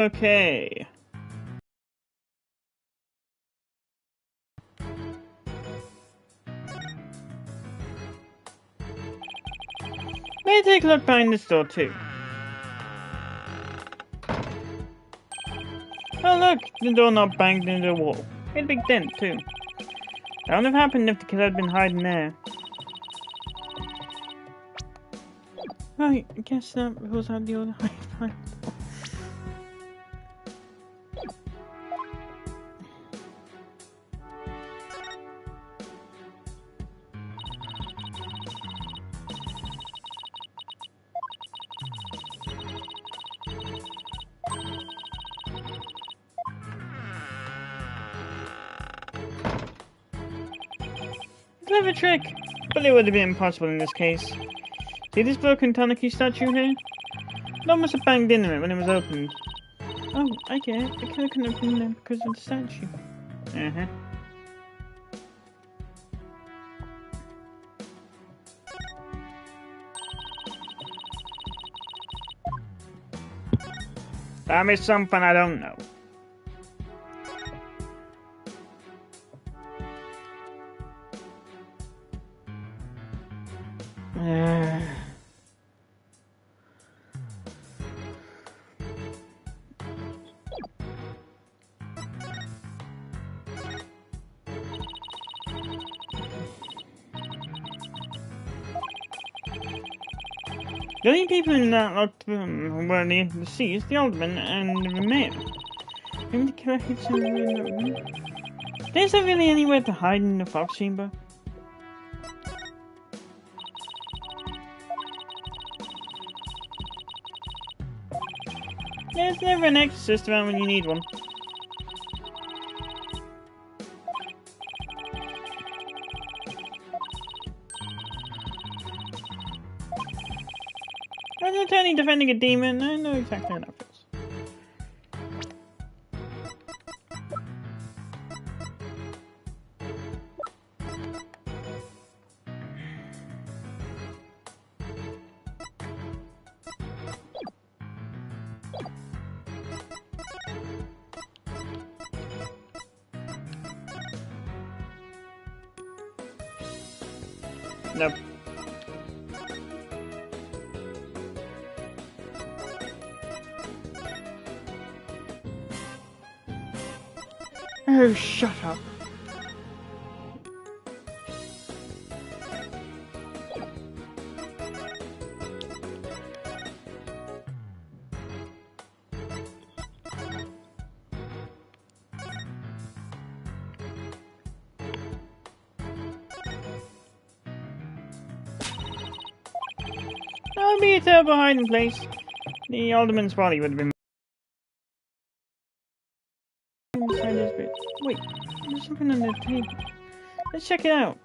Okay. May I take a look behind this door too? Oh look, the doorknob banged into the wall. Made a big dent too. That wouldn't have happened if the kid had been hiding there. Right, I guess that rules out the other hide. Clever trick, but it would have been impossible in this case. See this broken Tanuki statue here? It must have banged into it when it was opened. Oh, I get it. The killer couldn't have been there because of the statue. Uh-huh. That is something I don't know. The only people in that locked room were the deceased, the alderman, and the mayor. Maybe the killer hid somewhere in that room. Is there really anywhere to hide in the fox chamber? There's never an exorcist around when you need one. As an attorney defending a demon, I know exactly how that feels. Nope. Oh, shut up. That would be a terrible hiding place. The alderman's body would have been inside this bit. Wait, there's something on the table. Let's check it out.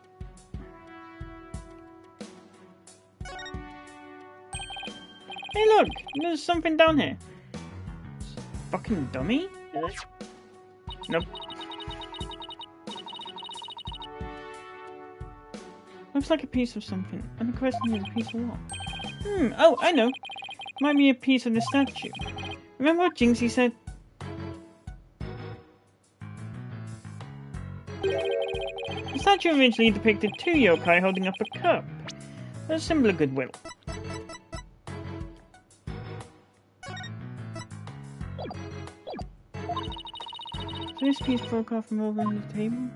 Hey look, there's something down here. Fucking dummy? Is it? Nope. Looks like a piece of something. And the question is, a piece of what? Oh, I know. Might be a piece of the statue. Remember what Jinxie said? The statue originally depicted two yokai holding up a cup. A symbol of goodwill. So this piece broke off from over on the table?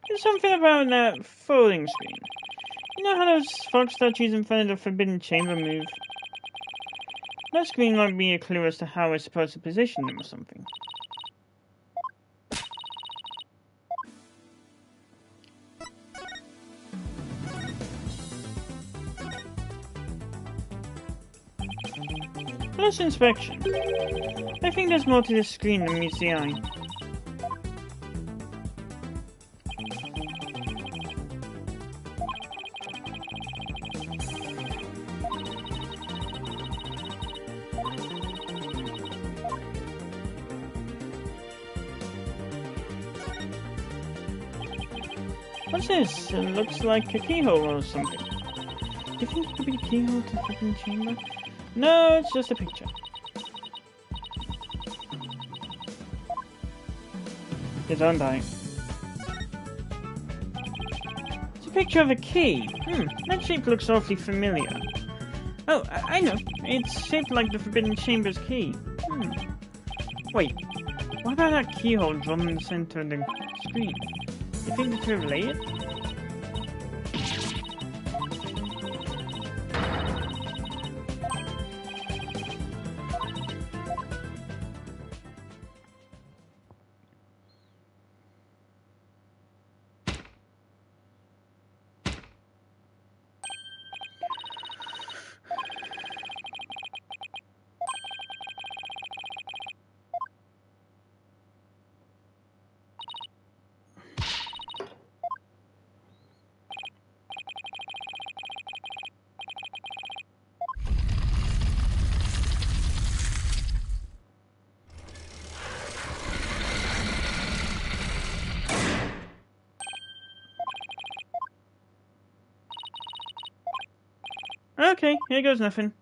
There's something about that folding screen. You know how those fox statues in front of the forbidden chamber move? That screen might be a clue as to how we're supposed to position them or something. Close inspection. I think there's more to this screen than meets the eye. What's this? It looks like a keyhole or something. Do you think it could be a keyhole to the forbidden chamber? No, it's just a picture. Yes, aren't I? It's a picture of a key. That shape looks awfully familiar. Oh, I know. It's shaped like the forbidden chamber's key. Wait, what about that keyhole drawn in the center of the screen? You think the two are related? Okay, here goes nothing.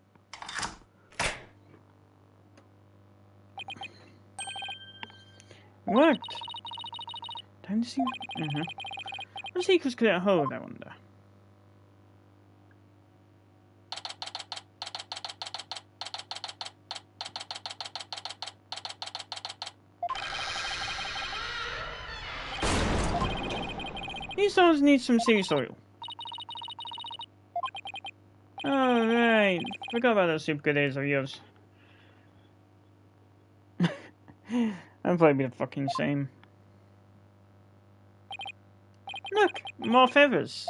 Worked. Time to see. What secrets could it hold, I wonder? These stones need some sea soil. Oh, right. Forgot about those super good days of yours. I'll probably be the fucking same. Look, more feathers.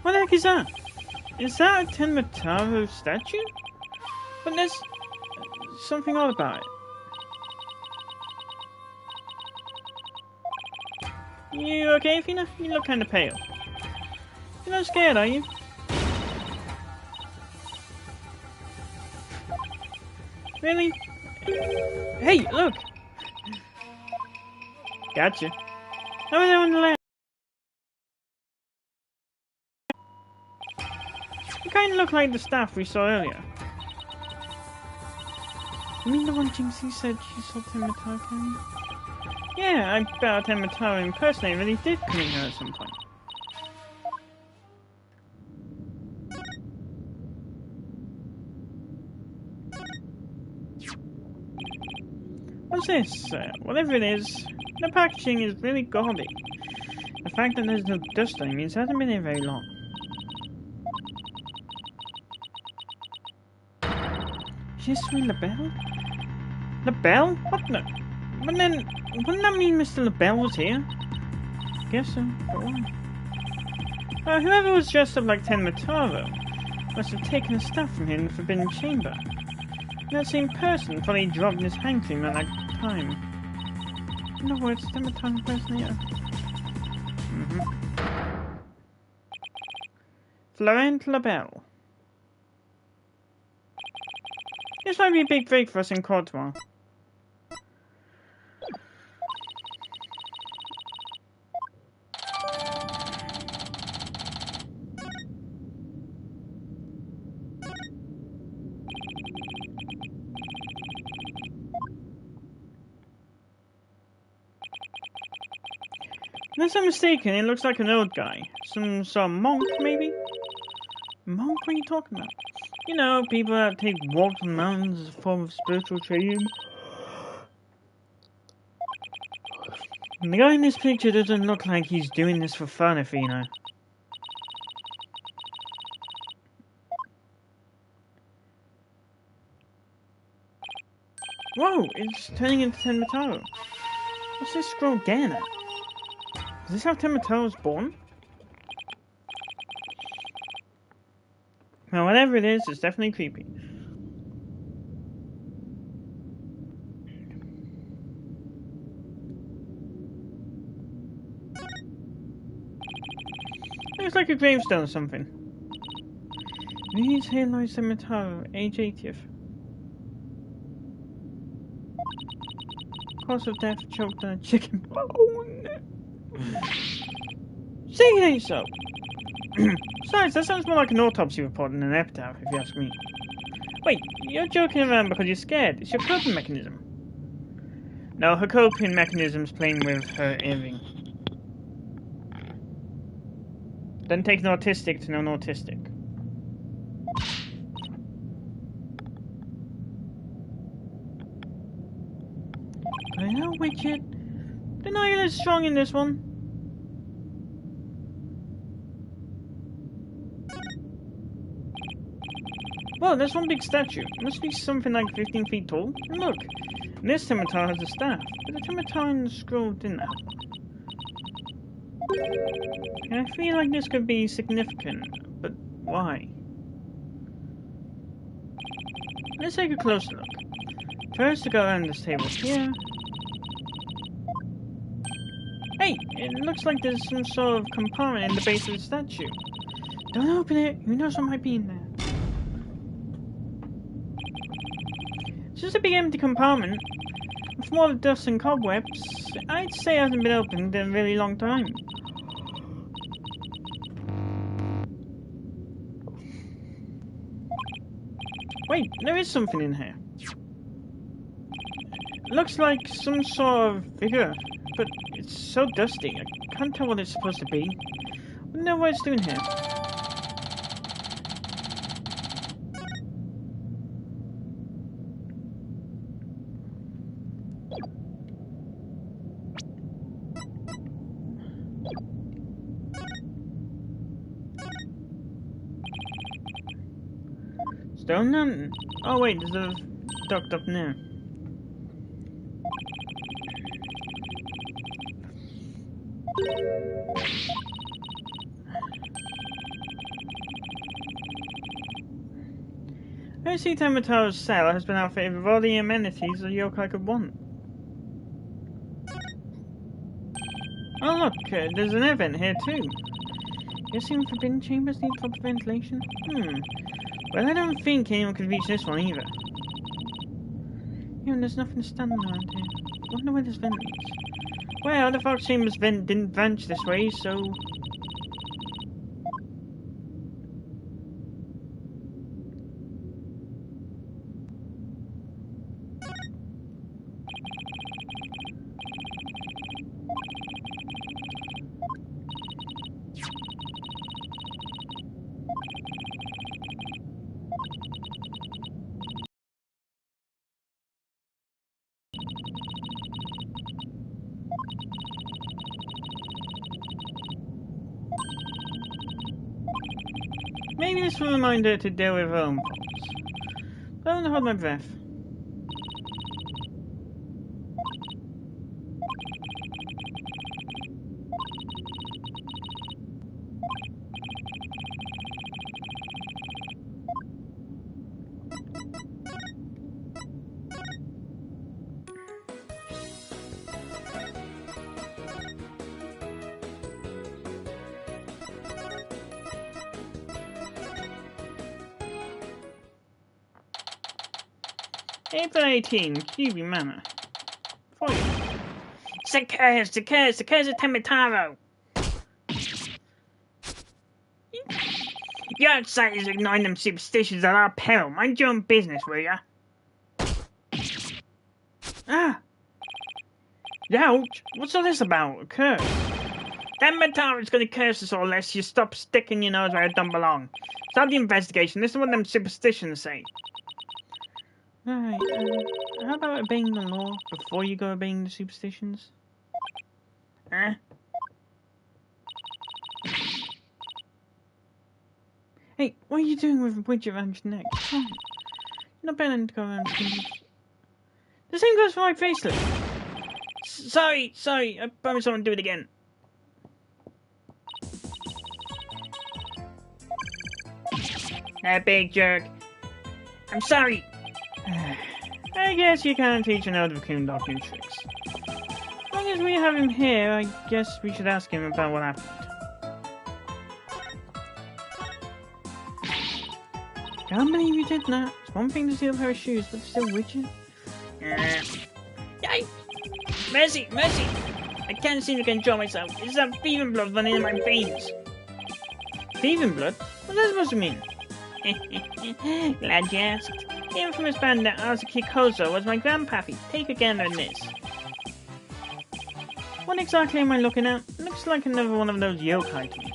What the heck is that? Is that a Tenmataro statue? But there's something odd about it. You okay, Fina? You look kinda pale. You're not scared, are you? Really? Hey, look! Gotcha. Over there on the left. You kinda look like the staff we saw earlier. You mean the one Jinxie said she saw Tenmataro coming? Yeah, I bet Tenmataro impersonator really did meet her at some point. What's this? Whatever it is, the packaging is really gaudy. The fact that there's no dust on it means it hasn't been here very long. Just ring the bell? The bell? What the? But then, wouldn't that mean Mr. LaBelle was here? Guess so, but why? Whoever was dressed up like Tenmataro must have taken the stuff from him in the Forbidden Chamber. That same person probably dropped his hand cream at that time. In other words, Tenmataro impersonator. Florent LaBelle. This might be a big break for us in court tomorrow. Unless I'm mistaken, it looks like an old guy. Some sort of monk, maybe? Monk? What are you talking about? You know, people that take walks on mountains as a form of spiritual training. The guy in this picture doesn't look like he's doing this for fun, if you know. Whoa, it's turning into Tenmataro. What's this scroll getting at? Is this how Tenmataro was born? Well, whatever it is, it's definitely creepy. Looks like a gravestone or something. These here lies Cemetery, age 80th. Cause of death choked on a chicken bone. Say it ain't so. Besides, that sounds more like an autopsy report than an epitaph, if you ask me. Wait, you're joking around because you're scared. It's your coping mechanism. No, her coping mechanism's playing with her earring. Doesn't take an autistic to know an autistic. Well, Witchet, denial is strong in this one. Well, there's one big statue. It must be something like 15 feet tall. And look, this scimitar has a staff, but the scimitar and the scroll didn't have one. And I feel like this could be significant, but why? Let's take a closer look. First, to go around this table here. Hey, it looks like there's some sort of compartment in the base of the statue. Don't open it. Who knows what might be in there? It's just a big empty compartment. With more dust and cobwebs, I'd say it hasn't been opened in a really long time. Wait, there is something in here. Looks like some sort of figure, but it's so dusty, I can't tell what it's supposed to be. I don't know what it's doing here. Stone Mountain. Oh wait, there's a duct up there. I see Temato's cell has been outfitted with all the amenities a yokai could want. Oh look, there's an event here too. Guessing forbidden chambers need proper ventilation? Well, I don't think anyone could reach this one either. Yeah, and there's nothing standing around here. I wonder where this vent leads. Well, the Fox Chambers vent didn't branch this way, so... Maybe this will remind her to deal with her own problems. But I want to hold my breath. April 18, QB Manor. For you. The curse of Temitaro! Your outsiders ignoring them superstitions at our peril. Mind your own business, will ya? Ah! Ouch! What's all this about? A curse? Temitaro's gonna curse us all unless you stop sticking your nose where it don't belong. Stop the investigation. Listen to what them superstitions say. Right, how about obeying the law before you go obeying the superstitions? Huh? Hey, what are you doing with a widget around your neck? Come on. You're not better than to go around the same goes for my bracelet. Sorry, I promise I won't do it again. That big jerk. I'm sorry. I guess you can't teach an elder Coondock new tricks. As long as we have him here, I guess we should ask him about what happened. Can't believe you did that. It's one thing to steal a pair of shoes, but still with you. Yay! Mercy! Mercy! I can't seem to control myself. It's that thieving blood running in my veins. Thieving blood? What's that supposed to mean? Glad you asked. The infamous bandit Azuki Kozo was my grandpappy. Take a gander at this. What exactly am I looking at? Looks like another one of those yokai to me.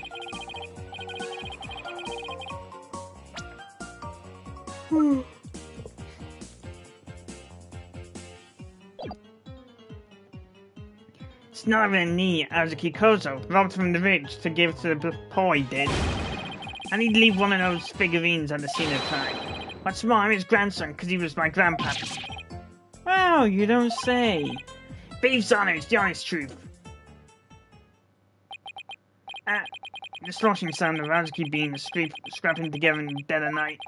It's not even me, Azuki Kozo, robbed from the rich to give to the poor, he did. And he'd leave one of those figurines at the scene of crime. What's more, I'm his grandson, because he was my grandpappy. Wow, you don't say. Thieves' honor is the honest truth. The sloshing sound of Azuki beans scrapping together in the dead of night.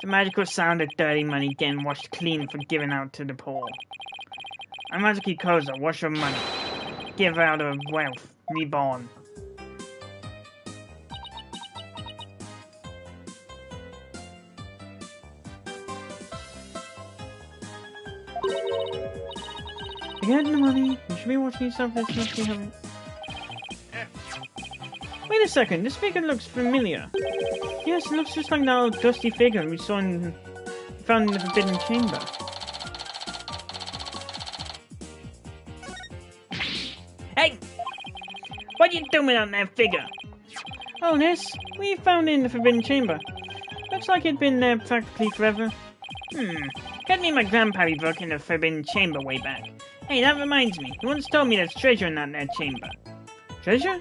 The magical sound of dirty money getting washed clean for giving out to the poor. I'm Azuki Kozo, wash your money. Give out of wealth, reborn. You get the money, you should be watching yourself this much you haven't. Wait a second, this figure looks familiar. Yes, it looks just like that old dusty figure we found in the Forbidden Chamber. Hey! What are you doing on that figure? Oh, this? We found it in the Forbidden Chamber. Looks like it'd been there practically forever. Got me and my grandpappy book in the Forbidden Chamber way back. Hey, that reminds me. You once told me there's treasure in that chamber. Treasure?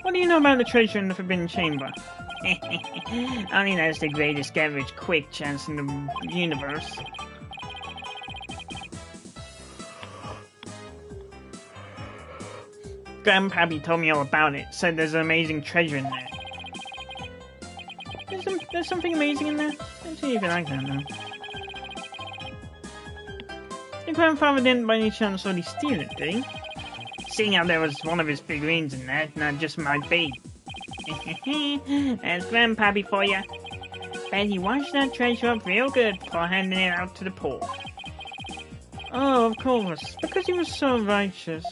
What do you know about the treasure in the Forbidden Chamber? Only that's the greatest get-rich quick chance in the universe. Grandpappy told me all about it. Said there's an amazing treasure in there. There's something amazing in there? Let's see if you like that now. Your grandfather didn't by any chance already steal it, did he? Seeing how there was one of his figurines in there, not just might be. There's Grandpappy for ya. Bet he washed that treasure up real good before handing it out to the poor. Oh, of course, because he was so righteous.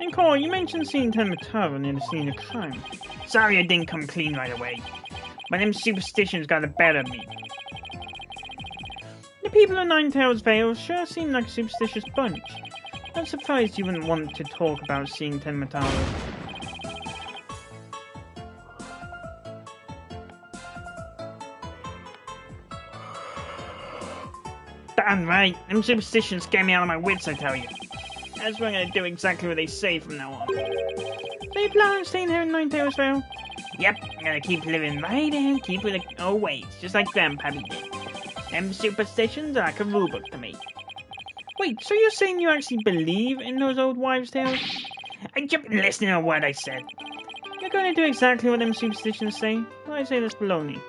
And Cole, you mentioned seeing Tenmataro near the scene of crime. Sorry I didn't come clean right away, but them superstitions got the better of me. The people of Ninetales Vale sure seem like a superstitious bunch. I'm surprised you wouldn't want to talk about seeing Tenmataro. Damn right, them superstitions scare me out of my wits, I tell you. That's why I'm gonna do exactly what they say from now on. So you plan on staying here in Ninetales Vale? Yep, I'm gonna keep living right and keep with the old ways, just like Grandpappy did. Them superstitions are like a rulebook to me. Wait, so you're saying you actually believe in those old wives' tales? I just been listening to what I said. You're going to do exactly what them superstitions say? Well, I say that's baloney.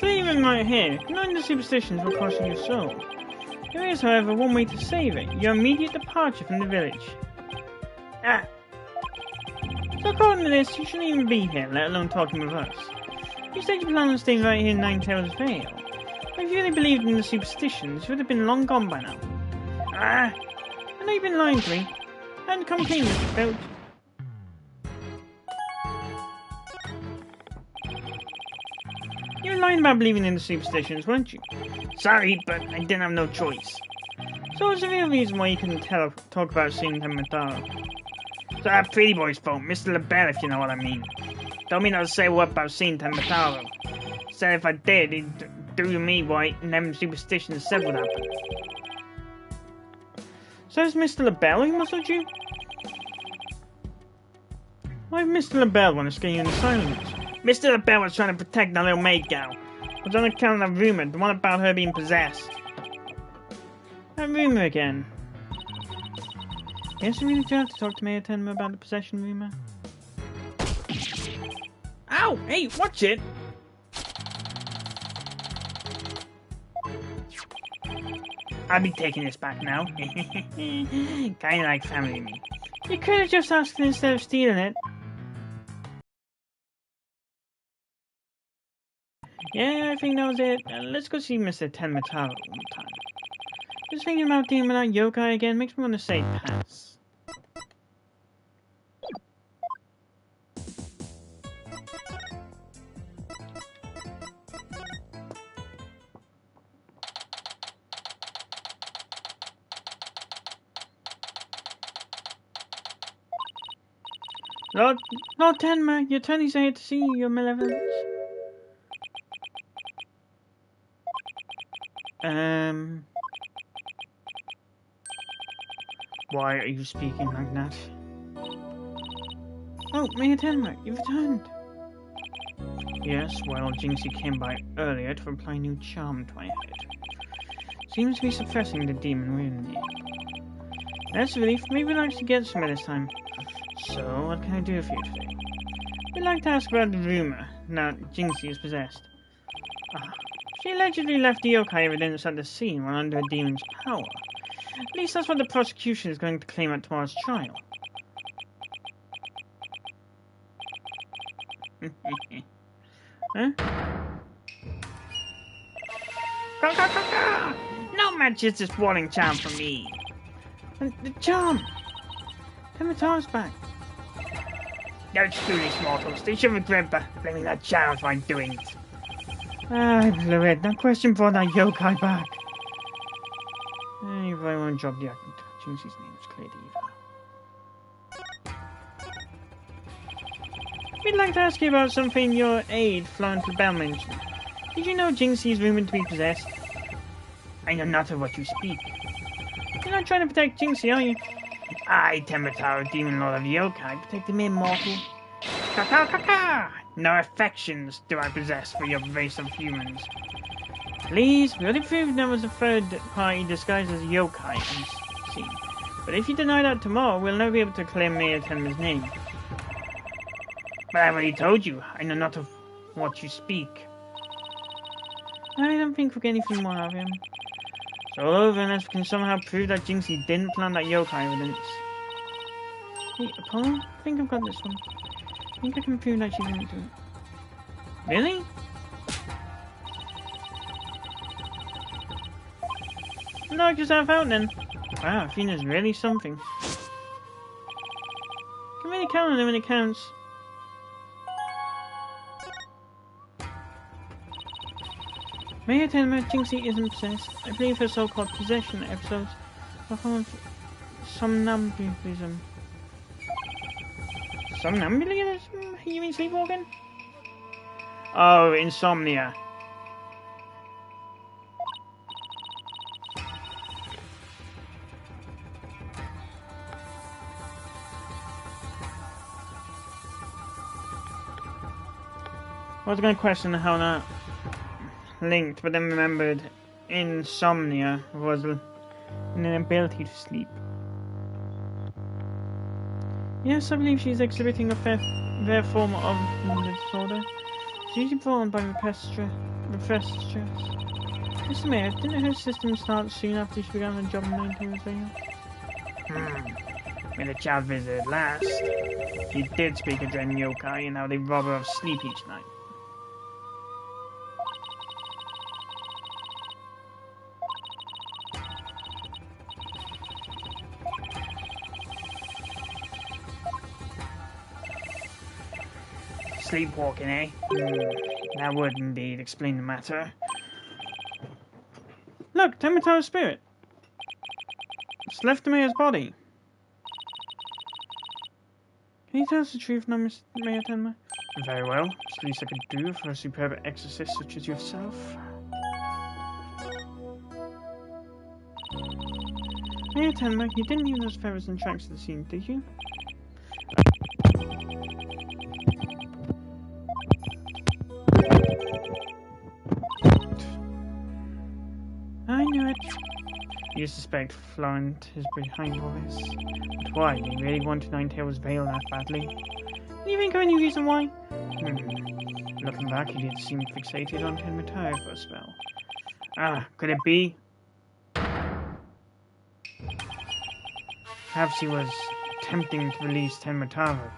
Even right here, knowing the superstitions will cost you your soul. There is, however, one way to save it: your immediate departure from the village. So according to this, you shouldn't even be here, let alone talking with us. You said you plan on staying right here in Ninetales Vale. If you really believed in the superstitions, you would have been long gone by now. I know you've been lying to me. And come clean, Mr. Filch. You were lying about believing in the superstitions, weren't you? Sorry, but I didn't have no choice. So what's the real reason why you couldn't talk about seeing Tenmataro? So that pretty boy's fault, Mr. LaBelle, if you know what I mean. Told me not to say a word about seeing Tenmataro. Said if I did, he'd do to me right, and them superstitions said would happen. So is Mr. LaBelle who muzzled you? Why did Mr. LaBelle want to scare you into silence? Mr. LaBelle was trying to protect that little maid gal. It was on account of that rumor, the one about her being possessed. That rumor again. Yes, you really do have to talk to Mayor Tenma about the possession rumor. Ow! Hey, watch it! I'll be taking this back now. Kinda like family to me. You could have just asked instead of stealing it. Yeah, I think that was it. Let's go see Mr. Tenmataro one time. Just thinking about dealing with that yokai again makes me want to say pass. Lord Tenma, your attorneys are here to see you, your malevolence. Why are you speaking like that? Oh, Mayor Tenma, you've returned. Yes, well, Jinxie came by earlier to apply a new charm to my head. Seems to be suppressing the demon within me. That's a relief. Maybe we'd like to get some this time. So, what can I do for you today? We'd like to ask about the rumor that Jinxie is possessed. She allegedly left the yokai evidence at the scene while under a demon's power. At least that's what the prosecution is going to claim at tomorrow's trial. Huh? No matches this warning charm for me. The charm! Temataro's back. Those foolish mortals, they should regret blaming that charm for my doings. I blew it. That question brought that yokai back. If I want to drop the act, Jinxie's name is clear to Eva. We'd like to ask you about something your aide, Florence LaBelle, mentioned. Did you know Jinxie is rumored to be possessed? I know not of what you speak. You're not trying to protect Jinxie, are you? I, Temataro, demon lord of yokai, protect the mere mortal. No affections do I possess for your race of humans. Please, we already proved there was a third party disguised as a yokai on scene. But if you deny that tomorrow, we'll never be able to claim Mayor Tenma's name. But I've already told you, I know not of what you speak. I don't think we'll get anything more out of him. It's all over unless we can somehow prove that Jinxie didn't plant that yokai evidence. Hey, Apollo, I think I've got this one. I think I can prove that she didn't do it. Really? Knock yourself out then. Wow, Athena's really something. Can really count on her when it counts. Mayor Tenma, Jinxie isn't possessed. I believe her so-called possession episodes are form of somnambulism. Somnambulism? You mean sleepwalking? Oh, insomnia. I was going to question how that linked, but then remembered insomnia was an inability to sleep. Yes, I believe she's exhibiting a rare form of the disorder. It's usually brought on by repressed stress. Mr. Mayor, didn't her system start soon after she began her job in 1903? When the child visited last, she did speak of dreading yokai and how they rob her of sleep each night. Sleepwalking, eh? That would indeed explain the matter. Look, Temataro's spirit. It's left the mayor's body. Can you tell us the truth now, Mayor Tenma? Very well. It's the least I could do for a superb exorcist such as yourself. Hey, Tenma, you didn't leave those feathers and tracks at the scene, did you? I knew it. You suspect Florent is behind all this. But why? They really wanted Ninetales Veil that badly. Do you think of any reason why? Looking back, he did seem fixated on Tenmataro for a spell. Could it be? Perhaps he was attempting to release Tenmataro.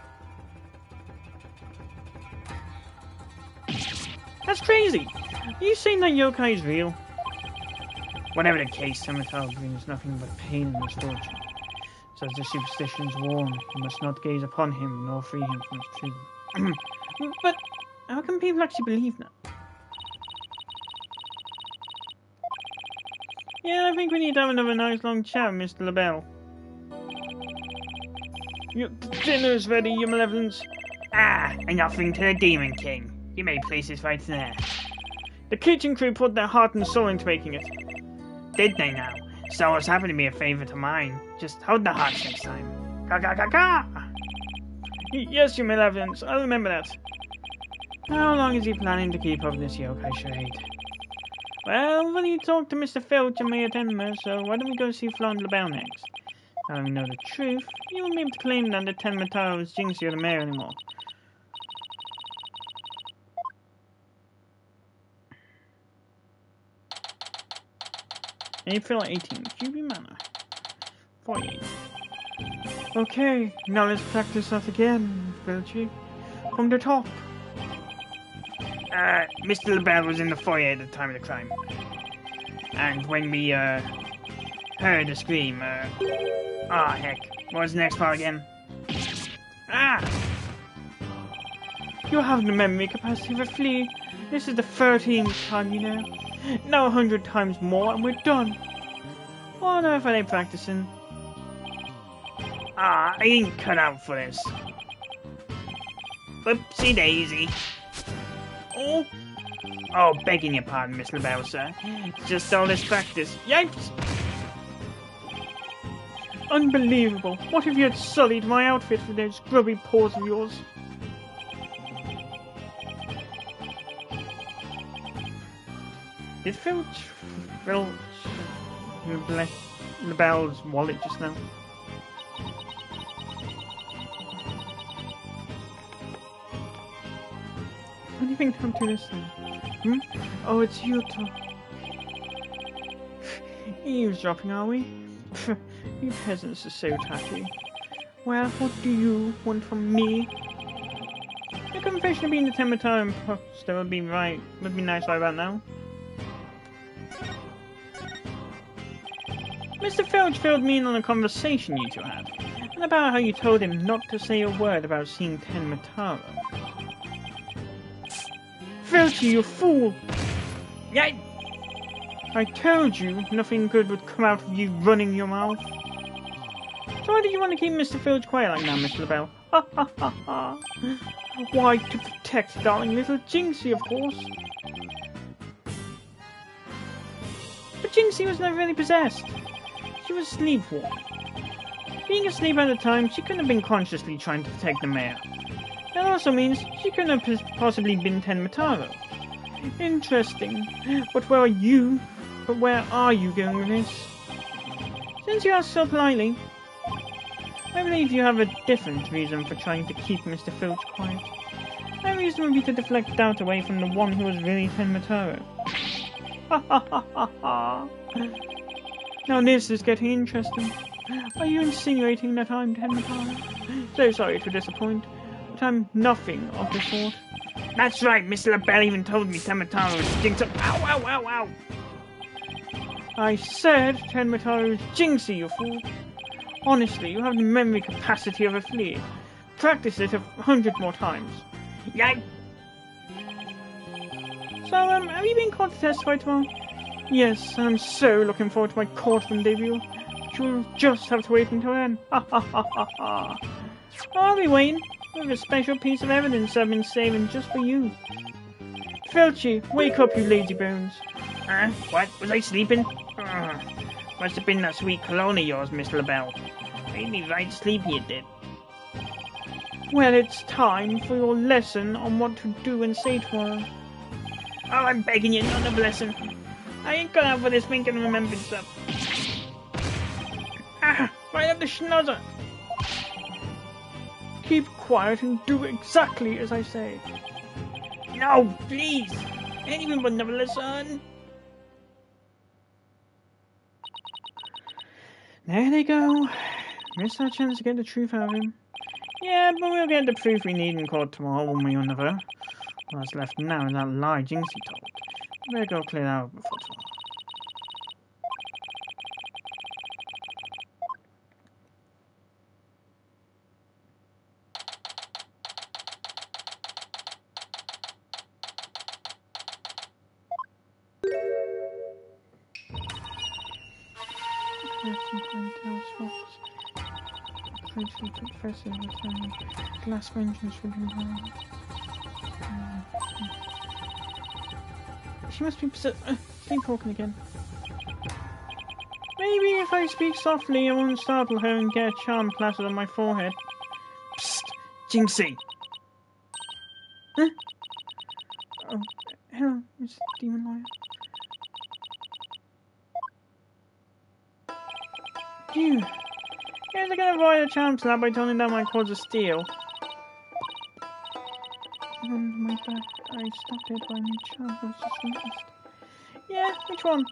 That's crazy! Are you saying that yokai is real? Whatever the case, Tenmataro brings nothing but pain and misfortune. So as the superstitions warn, you must not gaze upon him nor free him from his prison. But how can people actually believe that? Yeah, I think we need to have another nice long chat, Mr. LaBelle. Your dinner's ready, your malevolence. Nothing to the Demon King. You may place this right there. The kitchen crew put their heart and soul into making it. Did they now? So it's happened to be a favourite of mine. Just hold the hearts next time. Ka! Yes, your malevolence. I'll remember that. How long is he planning to keep up this yokai charade? Well, when you talk to Mr. Filch and Mayor Tenma, so why don't we go see Florent LaBelle next? Now we know the truth, you won't be able to claim that the Tenmataro is Jinxie or the Mayor anymore. April 18th, QB Manor. 48. Okay, now let's practice that again, Filchy. From the top. Mr. LaBelle was in the foyer at the time of the crime. And when we, heard a scream, heck. What was the next part again? You have the memory capacity of a flea. This is the 13th time, you know. Now 100 times more and we're done. What on earth are they practicing? I ain't cut out for this. Whoopsie daisy. Oh, begging your pardon, Miss LaBelle, sir. It's just all this practice. Yikes! Unbelievable. What if you had sullied my outfit with those grubby paws of yours? Did Filch LaBelle's wallet just now? What do you think come to this then? Oh, it's you two. Eavesdropping, are we? You peasants are so tacky. Well, what do you want from me? A confession of being the Tenmataro imposter would be nice right about now. Mr. Filch filled me in on a conversation you two had, and about how you told him not to say a word about seeing Tenmataro. Filchy, you fool! Yay! I told you nothing good would come out of you running your mouth. So why did you want to keep Mr. Filch quiet like that, Miss LaBelle? Ha ha ha ha! Why, to protect darling little Jinxie, of course. But Jinxie was never really possessed. She was sleepwalking. Being asleep at the time, she couldn't have been consciously trying to protect the mayor. That also means she couldn't have possibly been Tenmataro. Interesting. But where are you going with this? Since you asked so politely, I believe you have a different reason for trying to keep Mr. Filch quiet. My reason would be to deflect doubt away from the one who was really Tenmataro. Ha ha ha ha ha! Now this is getting interesting. Are you insinuating that I'm Tenmataro? So sorry to disappoint, but I'm nothing of the sort. That's right, Mr. LaBelle even told me Tenmataro was Jinx. Ow, ow, ow, ow! I said Tenmataro is Jinxie, you fool. Honestly, you have the memory capacity of a flea. Practice it 100 more times. Yay! So, have you been called to testify tomorrow? Yes, and I'm so looking forward to my courtroom debut. But you'll just have to wait until then. Ha ha ha ha ha! I'll be waiting. We have a special piece of evidence I've been saving just for you. Filchy, wake up, you lazy bones. What? Was I sleeping? Must have been that sweet cologne of yours, Miss LaBelle. Made me right sleepy, it did. Well, it's time for your lesson on what to do and say tomorrow. Oh, I'm begging you, not another lesson. I ain't gone out for this thinking and remembering stuff. Ah, right up the schnozzer. Keep quiet and do exactly as I say. No, please. Anyone but another lesson. There they go. Missed our chance to get the truth out of him. Yeah, but we'll get the proof we need in court tomorrow, one way or another. What's left now is that lie Jinxie told. Better go clear that out before tomorrow. Glass vengeance will be mine. She must be sleepwalking again. Maybe if I speak softly, I won't startle her and get a charm plastered on my forehead. Psst, Jinxie. Huh? Oh, hello, Mr. Demon Lawyer. Phew. Guess I can avoid a charm slap by toning down my cords of steel. On my back, I stopped it by a new charm I was just witnessed. Yeah, which one?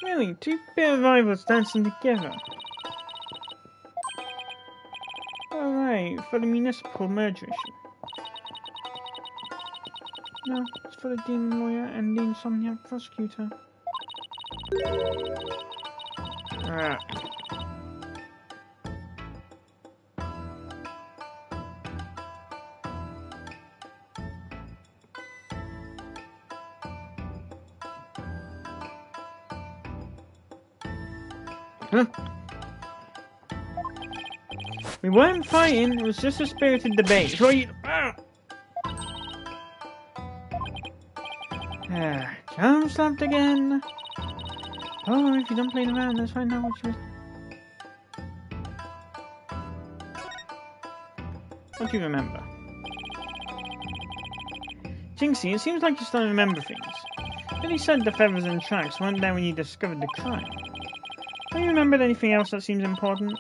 Really, two bitter rivals dancing together. Alright, for the municipal merger issue. No, it's for the demon lawyer and the insomniac prosecutor. Ah. Huh? We weren't fighting, it was just a spirited debate. So you... Charm slapped again. Oh, if you don't play around, let's find out what you... What do you remember? Jinxie, it seems like you starting to remember things. Billy said the feathers and tracks weren't there when you discovered the crime. Have you remembered anything else that seems important?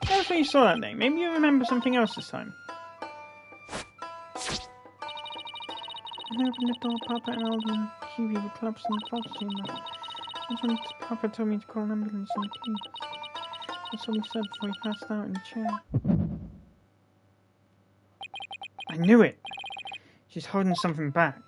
That's what you saw that day. Maybe you remember something else this time. I opened the door, Papa and Alden Kiwi were collapsed in the fox chamber. That's when Papa told me to call an ambulance and police. That's all he said before he passed out in the chair. I knew it! She's holding something back.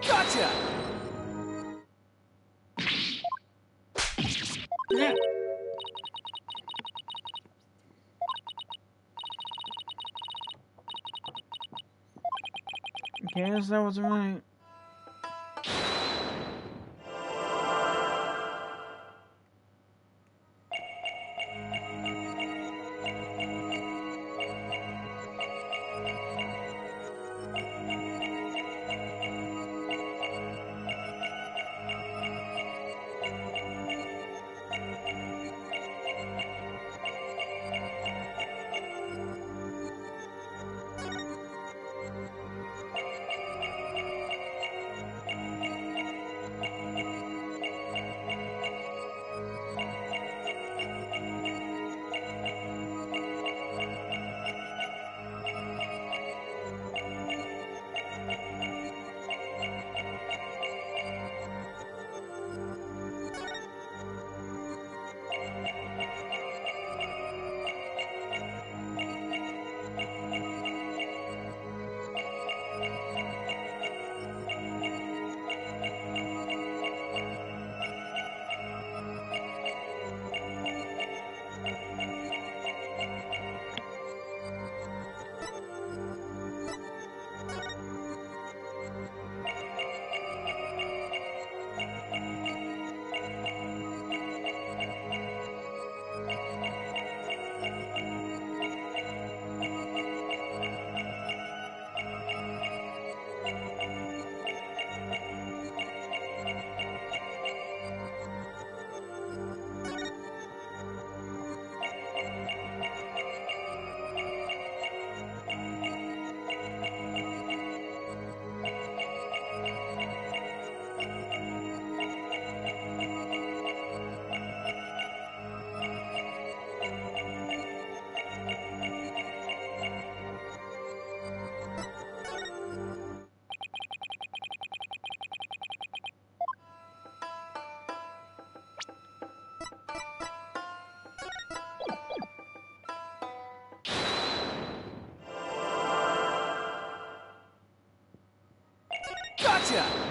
Gotcha! Yeah. Guess that was right. Gotcha!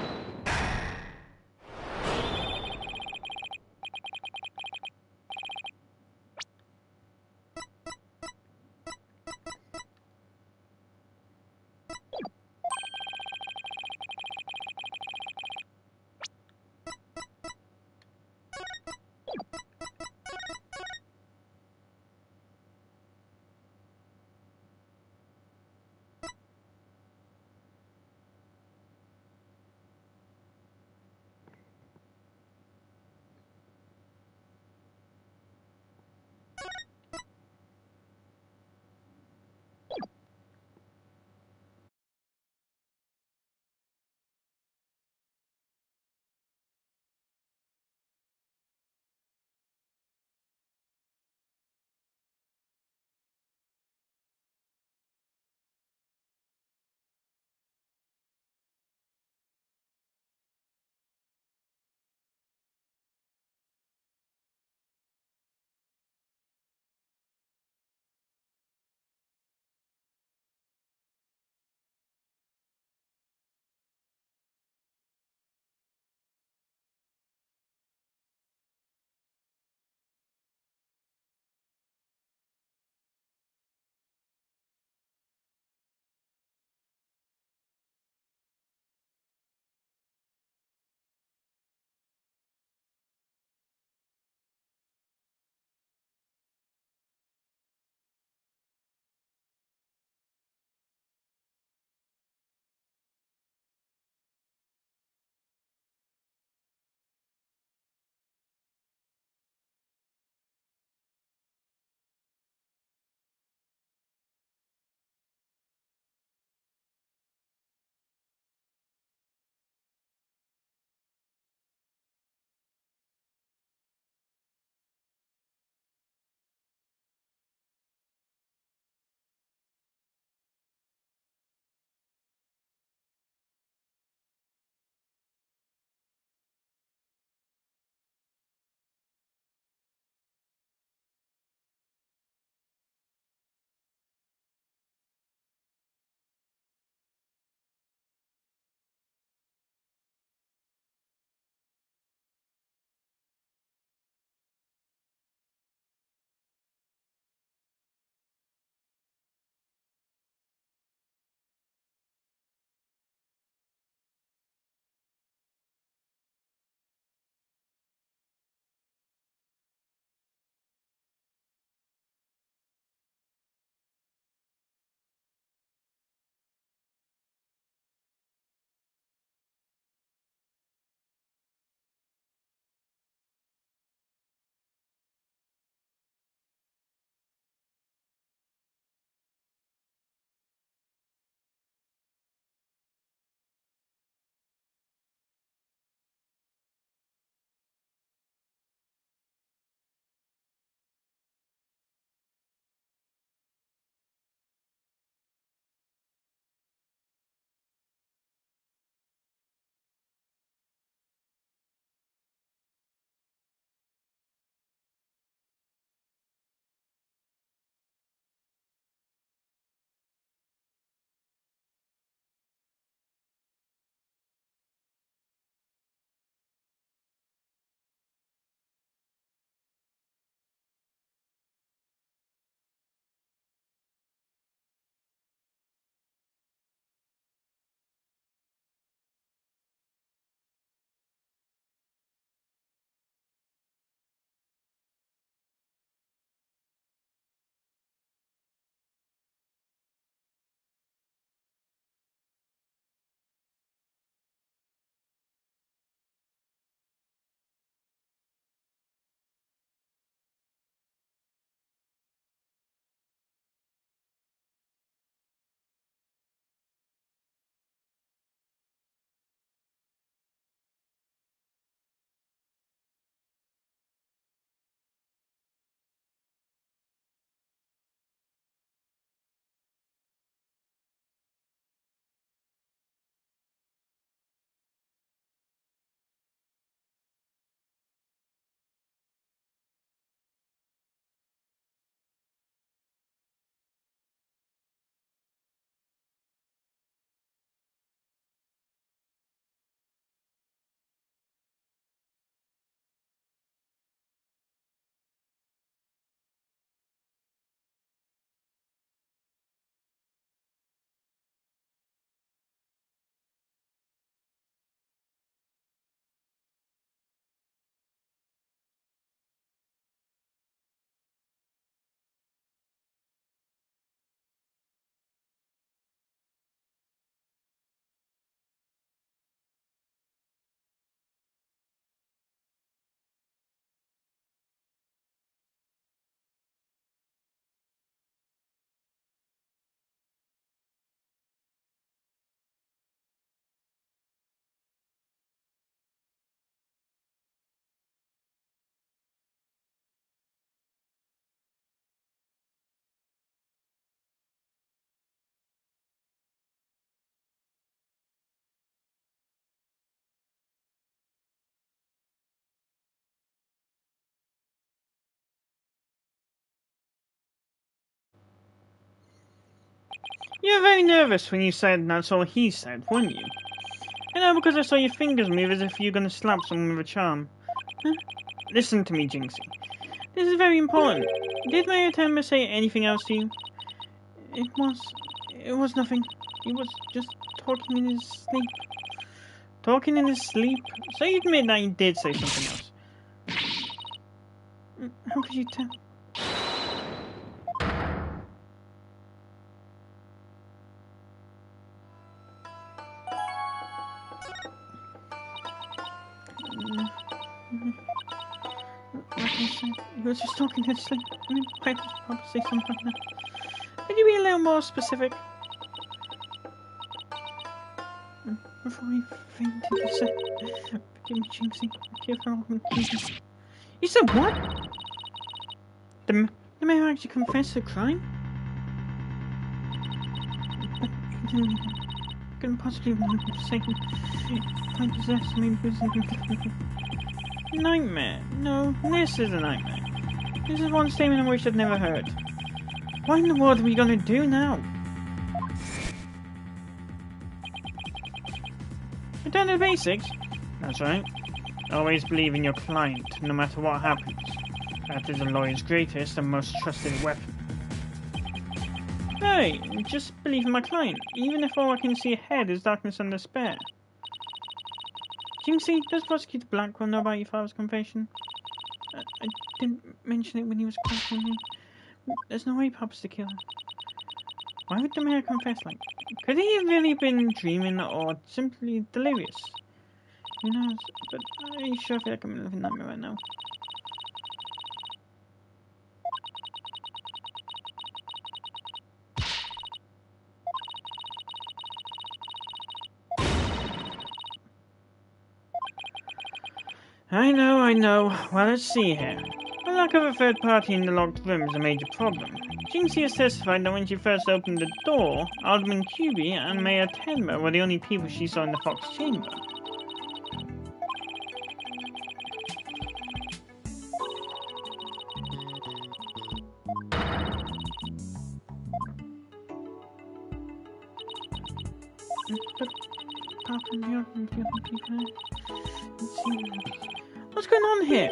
You were very nervous when you said that's all he said, weren't you? I know, because I saw your fingers move as if you were going to slap someone with a charm. Huh? Listen to me, Jinxie. This is very important. Did Mayor Temba say anything else to you? It was nothing. He was just talking in his sleep. Talking in his sleep? So you admit that he did say something else? How could you tell? Like I said, he was just talking in his sleep. I mean, why would Papa say something like that? Could you be a little more specific? Before he fainted, he said, "Forgive me, Jinxie. Forgive how I'm confused." You said what? The mayor actually confessed the crime? But he couldn't possibly remember saying I possessed me nightmare. No, this is a nightmare. This is one statement I wish I'd never heard. What in the world are we gonna do now? Return to the basics? That's right. Always believe in your client, no matter what happens. That is a lawyer's greatest and most trusted weapon. Hey, just believe in my client, even if all I can see ahead is darkness and despair. Jinxie, does Prosecutor Blackwell know about your father's confession? I didn't mention it when he was questioning me. There's no way Papa's the killer. Why would the mayor confess like that? Could he have really been dreaming or simply delirious? Who knows? But I sure feel like I'm living that right now. I know. Well, let's see here. The lack of a third party in the locked room is a major problem. Jinxie has testified that when she first opened the door, Alderman Cuby and Mayor Tenma were the only people she saw in the Fox chamber. But apart from the other people, what's going on here?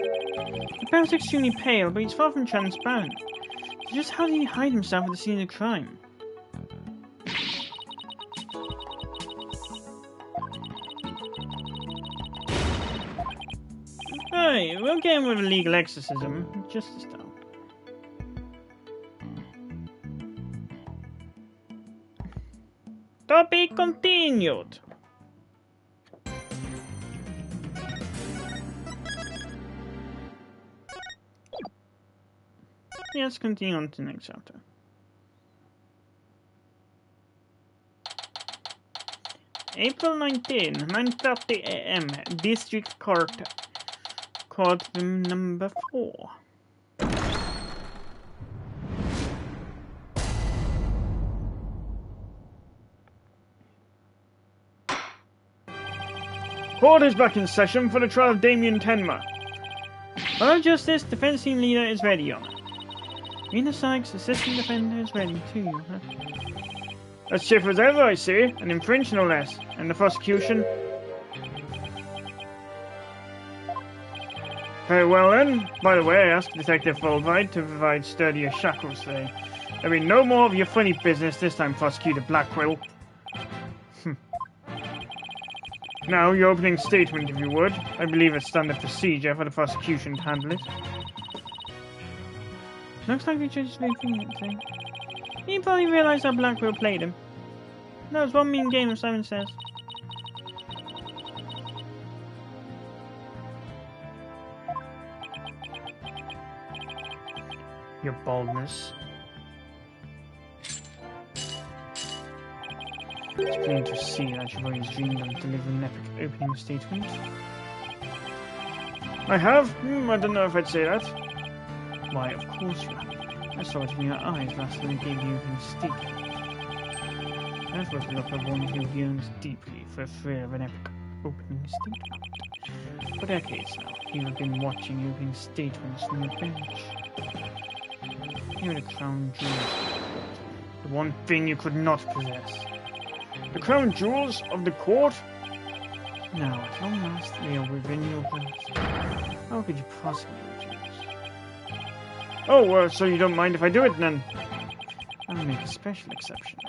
The bear's extremely pale, but he's far from transparent. So just how did he hide himself at the scene of the crime? Hey, we'll get him with a legal exorcism, just to start. To be continued. Let's continue on to the next chapter. April 19, 9:30 AM, District Courtroom number 4. Court is back in session for the trial of Tenma. Well, Justice, defense team leader is ready on it. Rena Sykes, assistant defender, is ready too. Huh? As stiff as ever, I see, and in French no less. And the prosecution? Very well then. By the way, I asked Detective Fulbright to provide sturdier shackles today. There'll be no more of your funny business this time, Prosecutor Blackwell. Now, your opening statement, if you would. I believe it's standard procedure for the prosecution to handle it. Looks like the judge is very convenient today. He probably realized how Blackwell played him. That was one mean game, Simon says. Your baldness. It's plain to see that you've always dreamed of delivering an epic opening statement. I have? I don't know if I'd say that. Why, of course you have. I saw it in your eyes last time I gave you opening statement. That was the look of one who yearns deeply for the thrill of an epic opening statement. For decades now, you have been watching opening statements from the bench. You're the crown jewels of the court. The one thing you could not possess. The crown jewels of the court? Now, at long last, they are within your grasp. How could you possibly refuse? Oh, so you don't mind if I do it then? I'll make a special exception.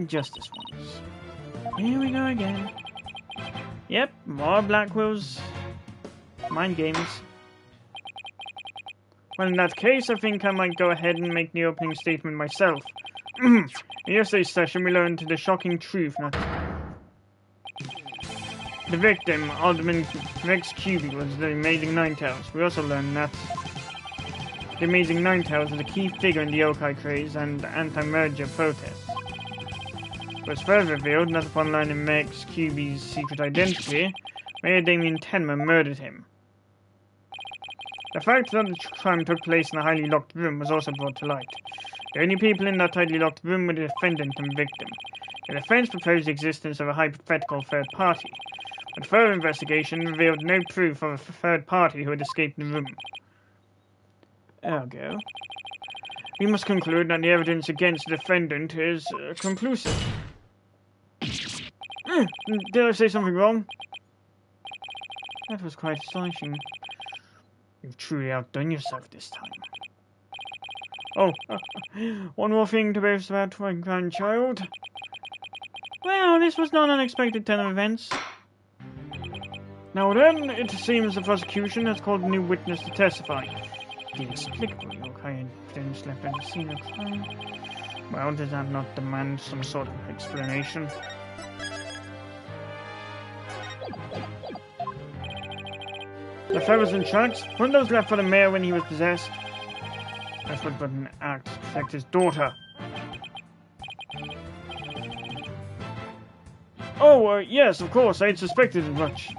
Just this once. Here we go again. Yep, more Blackwell's mind games. Well, in that case, I think I might go ahead and make the opening statement myself. In yesterday's session, we learned the shocking truth that the victim, Alderman Rex QB, was the Amazing Ninetales. We also learned that the Amazing Ninetales was a key figure in the yokai craze and anti-merger protests. It was further revealed that upon learning Rex QB's secret identity, Mayor Damien Tenma murdered him. The fact that the crime took place in a highly locked room was also brought to light. The only people in that tightly locked room were the defendant and victim. The defense proposed the existence of a hypothetical third party, but further investigation revealed no proof of a third party who had escaped the room. Ergo, We must conclude that the evidence against the defendant is conclusive. Did I say something wrong? that was quite astonishing. You've truly outdone yourself this time. Oh, one more thing to boast about my grandchild. Well, this was not an unexpected turn of events. Now then, it seems the prosecution has called a new witness to testify. The inexplicable yokai evidence left at the scene of crime. Well, does that not demand some sort of explanation? The feathers and tracks, weren't those left for the mayor when he was possessed? That's what but an act to protect his daughter. Oh, yes, of course, I had suspected as much.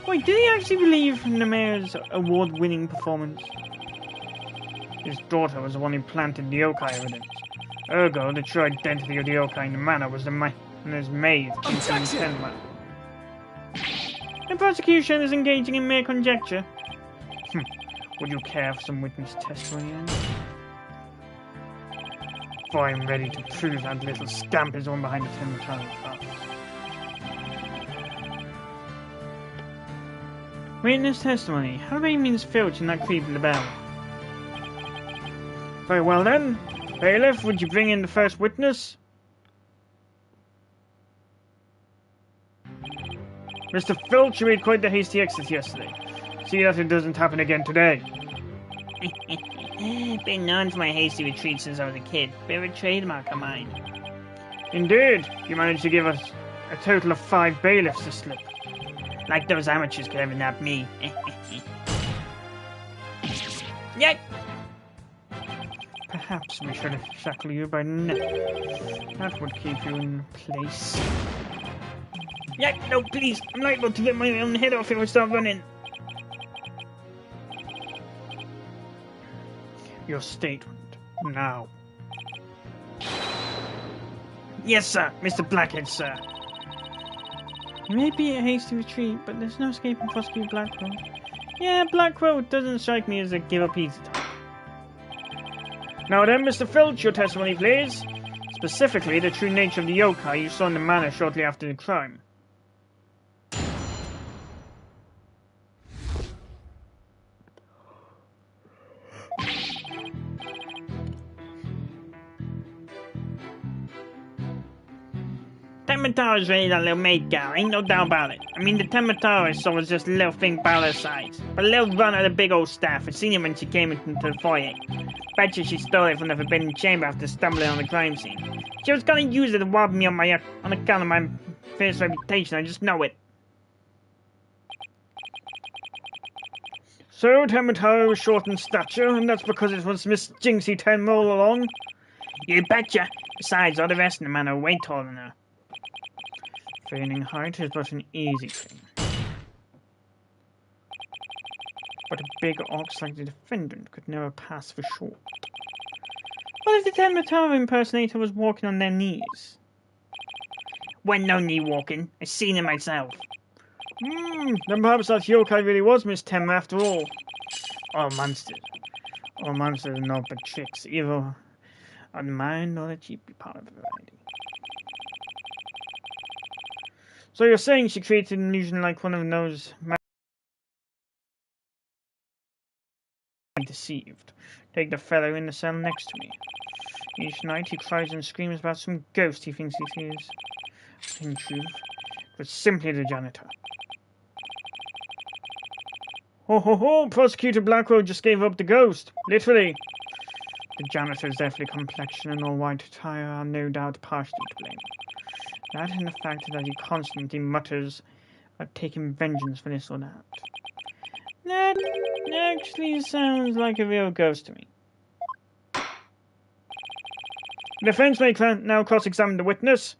Wait, did he actually believe in the mayor's award-winning performance? His daughter was the one who planted the yokai evidence. Ergo, the true identity of the yokai in the manor was the mayor's maid, Tenma. The prosecution is engaging in mere conjecture. Would you care for some witness testimony, Anne? For I'm ready to prove that little scamp is the one behind the Tenma trials. Witness testimony. How do you mean Filch and that creep in the bell? Very well then. Bailiff, would you bring in the first witness? Mr. Filch, you made quite the hasty exit yesterday. See that it doesn't happen again today. Been known for my hasty retreat since I was a kid. Bit of a trademark of mine. Indeed. You managed to give us a total of 5 bailiffs to slip. Like those amateurs could ever nab me. Yet! Perhaps we should shackle you by the neck. That would keep you in place. Yeah, no, please. I'm liable to rip my own head off if I start running. Your statement, now. Yes, sir. Mr. Blackhead, sir. It may be a hasty retreat, but there's no escaping Prosecutor Blackwell. Yeah, Blackwell doesn't strike me as a give-up easy type. Now then, Mr. Filch, your testimony, please. Specifically, the true nature of the yokai you saw in the manor shortly after the crime. Tenmatara's really that little maid gal, ain't no doubt about it. I mean, the Tenmatara I saw was just a little thing about her size. But a little run at a big old staff. I seen her when she came into the foyer. Betcha she stole it from the Forbidden Chamber after stumbling on the crime scene. She was gonna use it to rob me on account of my fierce reputation, I just know it. So, Tenmatara was short in stature, and that's because it was Miss Jinxie Tenma all along? You betcha. Besides, all the rest in the manor are way taller than her. Feigning height is but an easy thing. But a big ox like the defendant could never pass for short. What if the Tenmatara impersonator was walking on their knees? When no knee walking, I seen it myself. Then perhaps that yokai really was Miss Tenma after all. All monsters. All monsters are not but tricks, evil On mine, or that she'd be part of a variety. So you're saying she created an illusion like one of those deceived. Take the fellow in the cell next to me. Each night he cries and screams about some ghost he thinks he sees. But in truth, it was simply the janitor. Ho ho ho! Prosecutor Blackwell just gave up the ghost. Literally. The janitor's deathly complexion and all-white attire are no doubt partially to blame. That and the fact that he constantly mutters about taking vengeance for this or that. That actually sounds like a real ghost to me. The defense may now cross-examine the witness.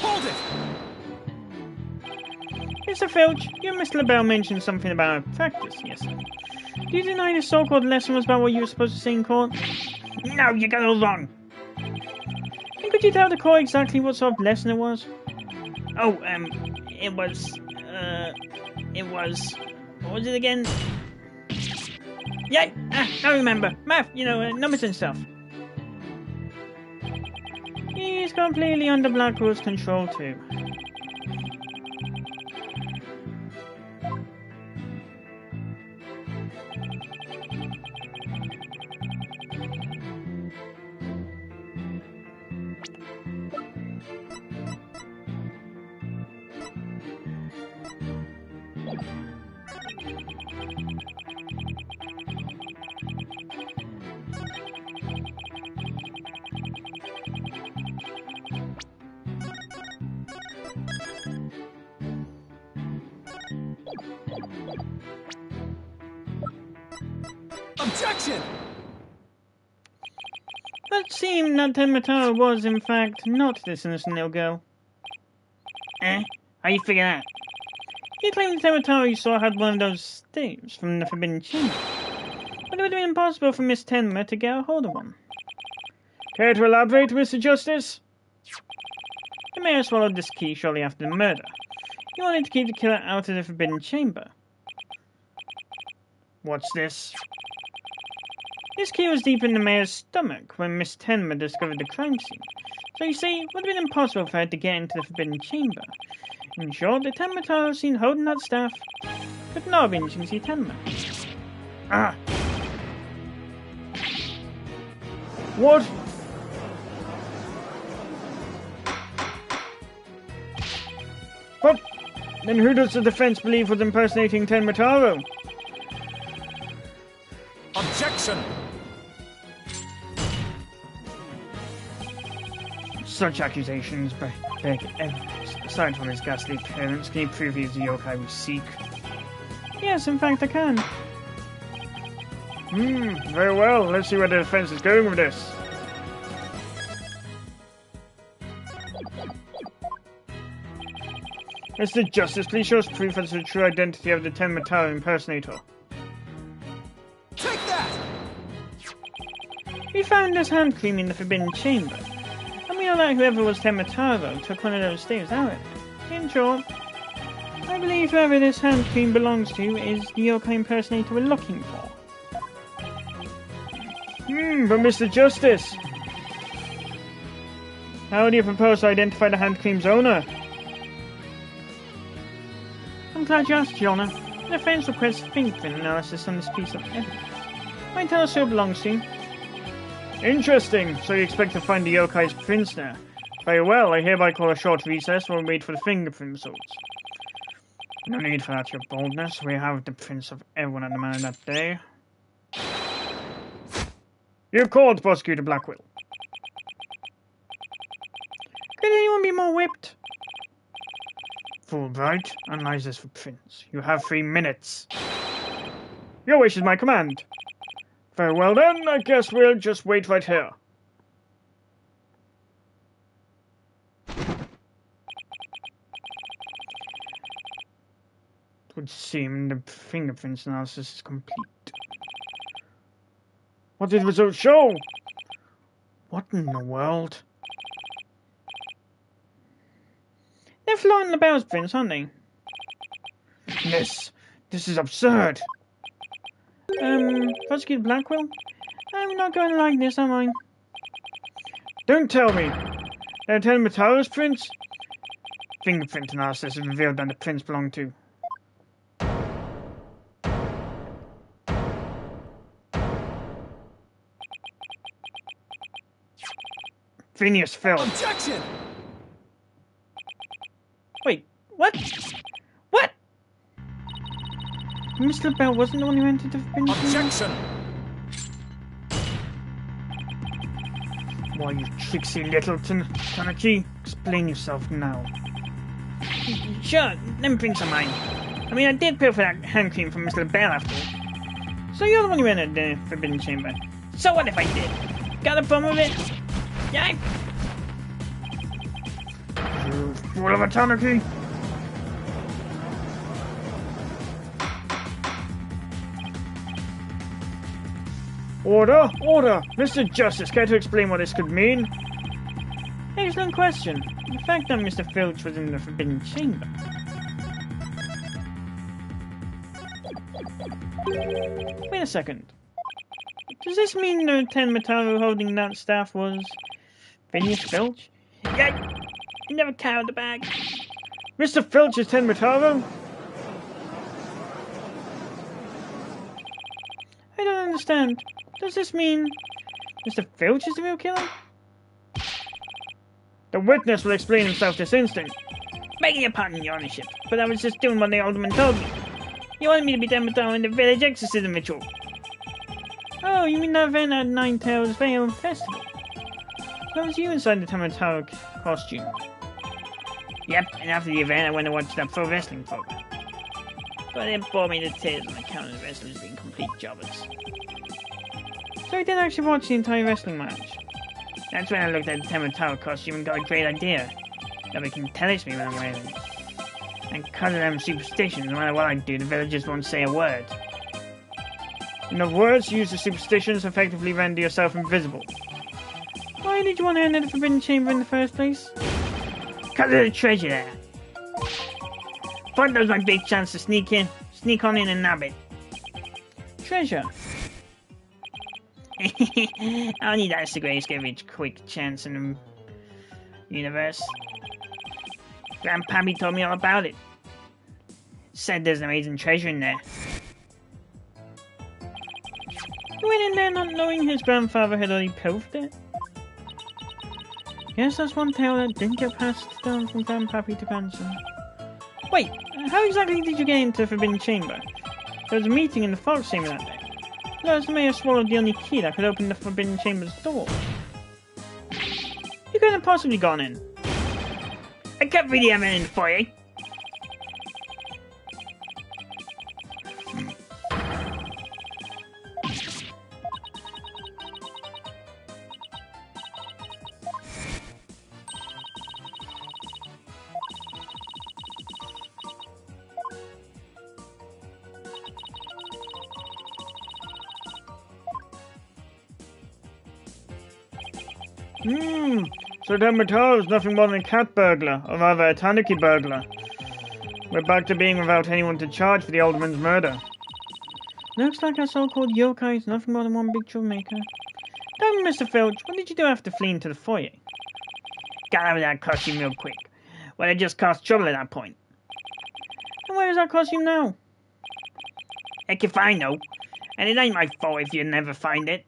Hold it! Mr. Filch, you and Mr. LaBelle mentioned something about practice yesterday. Do you deny this so-called lesson was about what you were supposed to say in court? No, you got it all wrong. And could you tell the court exactly what sort of lesson it was? Oh, it was, what was it again? Yeah, I remember. Math, numbers and stuff. He's completely under Blackwell's control too. Objection! But seemed that Tematara was, in fact, not this innocent little girl. How you figure that? You claimed the Tematara you saw had one of those staves from the Forbidden Chamber. But it would have been impossible for Miss Tenma to get a hold of one. Care to elaborate, Mr. Justice? The mayor swallowed this key shortly after the murder. He wanted to keep the killer out of the Forbidden Chamber. What's this? This key was deep in the mayor's stomach when Miss Tenma discovered the crime scene. So you see, it would have been impossible for her to get into the Forbidden Chamber. In short, the Tenma seen holding that staff could not have been Shinji Tenma. Ah! What? What? Then who does the defense believe was impersonating Tenma Taro? Objection! Such accusations beg evidence. Aside from his ghastly appearance, can you prove he's the yokai we seek? Yes, in fact I can. Very well. Let's see where the defense is going with this. Mr. Justice, please show us proof as to the true identity of the Tenma Taro impersonator. Take that! We found this hand cream in the Forbidden Chamber. And we know that whoever was Tenma Taro took one of those staves out of it. In short, I believe whoever this hand cream belongs to is the yokai impersonator we're looking for. But Mr. Justice, how do you propose to identify the hand cream's owner? I'm glad you asked, Your Honor. The defense requests fingerprint analysis on this piece of evidence. Might tell us who it belongs to. Interesting. So you expect to find the yokai's prints there. Very well, I hereby call a short recess while we wait for the fingerprint results. No need for that, your boldness. We have the prints of everyone at the manor that day. You called, Prosecutor Blackwell. Could anyone be more whipped? Fulbright, analyze this for prints. You have 3 minutes. Your wish is my command. Very well then, I guess we'll just wait right here. It would seem the fingerprints analysis is complete. What did the results show? What in the world? They're flying the bells, Prince, aren't they? This is absurd. Prosecutor Blackwell? I'm not going to like this, am I? Don't tell me. Lieutenant Mataro's prince? Fingerprint analysis has revealed that the prince belonged to Phineas Filch. Objection! Wait, what? What? Mr. Bell wasn't the one who entered the forbidden chamber? Objection! Why, you tricksy little Tanaki? Explain yourself now. Sure, let me bring some mine. I mean, I did pay for that hand cream from Mr. Bell after all. So you're the one who entered the forbidden chamber. So what if I did? Got a problem with it? Yeah? You fool of a Tanaki! Order! Order! Mr. Justice, care to explain what this could mean? Excellent question. The fact that Mr. Filch was in the forbidden chamber. Wait a second. Does this mean Lieutenant Mataro holding that staff was Phineas Filch? Yeah, he never carried the bag. Mr. Filch is Lieutenant Mataro? I don't understand. Does this mean Mr. Filch is the real killer? The witness will explain himself this instant. Begging your pardon, your ownership, but I was just doing what the alderman told me. He wanted me to be done with in the village exorcism ritual. Oh, you mean that event at Ninetales Vale Festival? That was you inside the Tamataro costume. Yep, and after the event I went and watched that pro wrestling program. But it bore me to tears on account of the wrestlers being complete jobbers. So I did actually watch the entire wrestling match. That's when I looked at the Tamataro costume and got a great idea. Nobody can tell me when I'm wearing it. And because of them superstitions, no matter what I do, the villagers won't say a word. In other words, use the superstitions effectively render yourself invisible. Why did you want to enter the Forbidden Chamber in the first place? Because of the treasure there. Thought that was my big chance to sneak on in and nab it. Treasure? Only that's the greatest get rich quick chance in the universe. Grandpappy told me all about it. Said there's an amazing treasure in there. He went in there not knowing his grandfather had already pilfered it. Guess that's one tale that didn't get passed down from Grandpappy to grandson. Wait, how exactly did you get into the Forbidden Chamber? There was a meeting in the Fox Chamber that day. Plus, the mayor swallowed the only key that could open the Forbidden Chamber's door. You couldn't have possibly gone in. I kept really having in the foyer. So Mataro is nothing more than a cat burglar, or rather a tanuki burglar. We're back to being without anyone to charge for the alderman's murder. Looks like our so-called yokai is nothing more than one big troublemaker. Tell me, Mr. Filch, what did you do after fleeing to the foyer? Got out of that costume real quick. Well, it just caused trouble at that point. And where is that costume now? Heck if I know. And it ain't my fault if you never find it.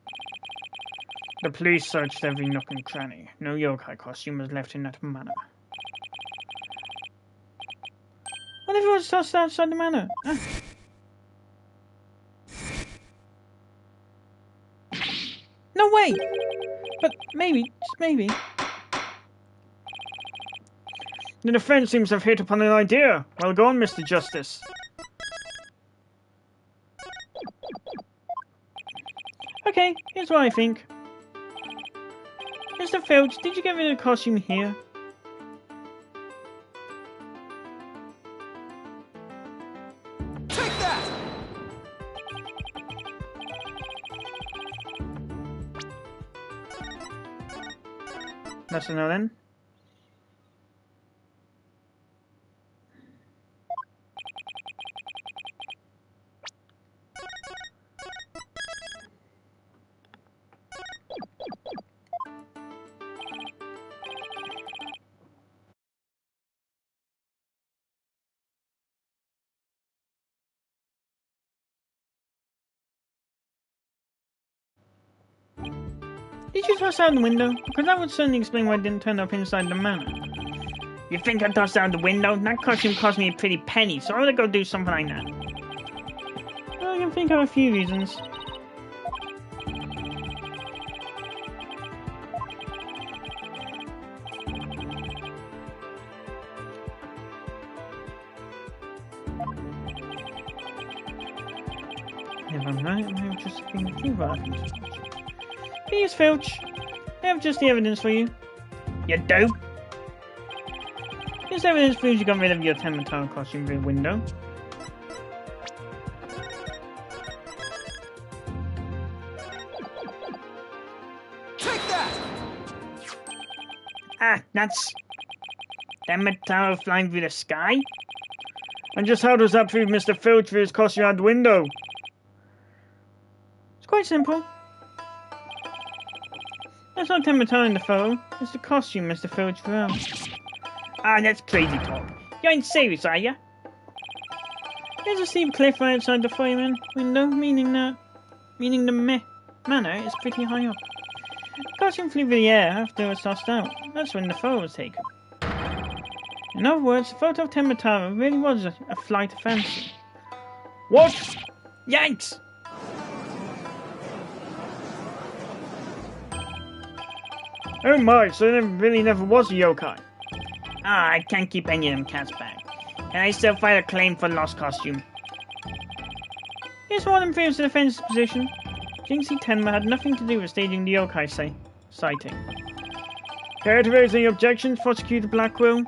The police searched every nook and cranny. No yokai costume was left in that manor. What if it was tossed outside the manor? No way! But maybe, just maybe. The defense seems to have hit upon an idea. Well gone, Mr. Justice. Okay, here's what I think. Mr. Filch, did you get rid of the costume here? Take that! That's a no then. Did you toss out the window? Because that would certainly explain why I didn't turn up inside the manor. You think I tossed out the window? That costume cost me a pretty penny, so I would go do something like that. Well, I can think of a few reasons. If I'm right, I have just been too violent. Please, Filch. I have just the evidence for you. You do? This evidence proves you got rid of your Tematara costume through the window. Take that! Ah, that's... Tematara flying through the sky? And just how does that prove Mr. Filch threw his costume out the window? It's quite simple. That's not Tematara in the photo. It's the costume Mr. Filch threw out. Ah, that's crazy talk. You ain't serious, are ya? There's a steep cliff right outside the fireman window, meaning the manor is pretty high up. The costume flew through the air after it was tossed out. That's when the photo was taken. In other words, the photo of Tematara really was a flight of fancy. What? Yanks! Oh my, so there really never was a yokai. Ah, I can't keep any of them cats back. And I still file a claim for lost costume. Here's one of them proves the defense's position. Jinxie Tenma had nothing to do with staging the yokai sighting. Care to raise any objections, Prosecutor Blackwell?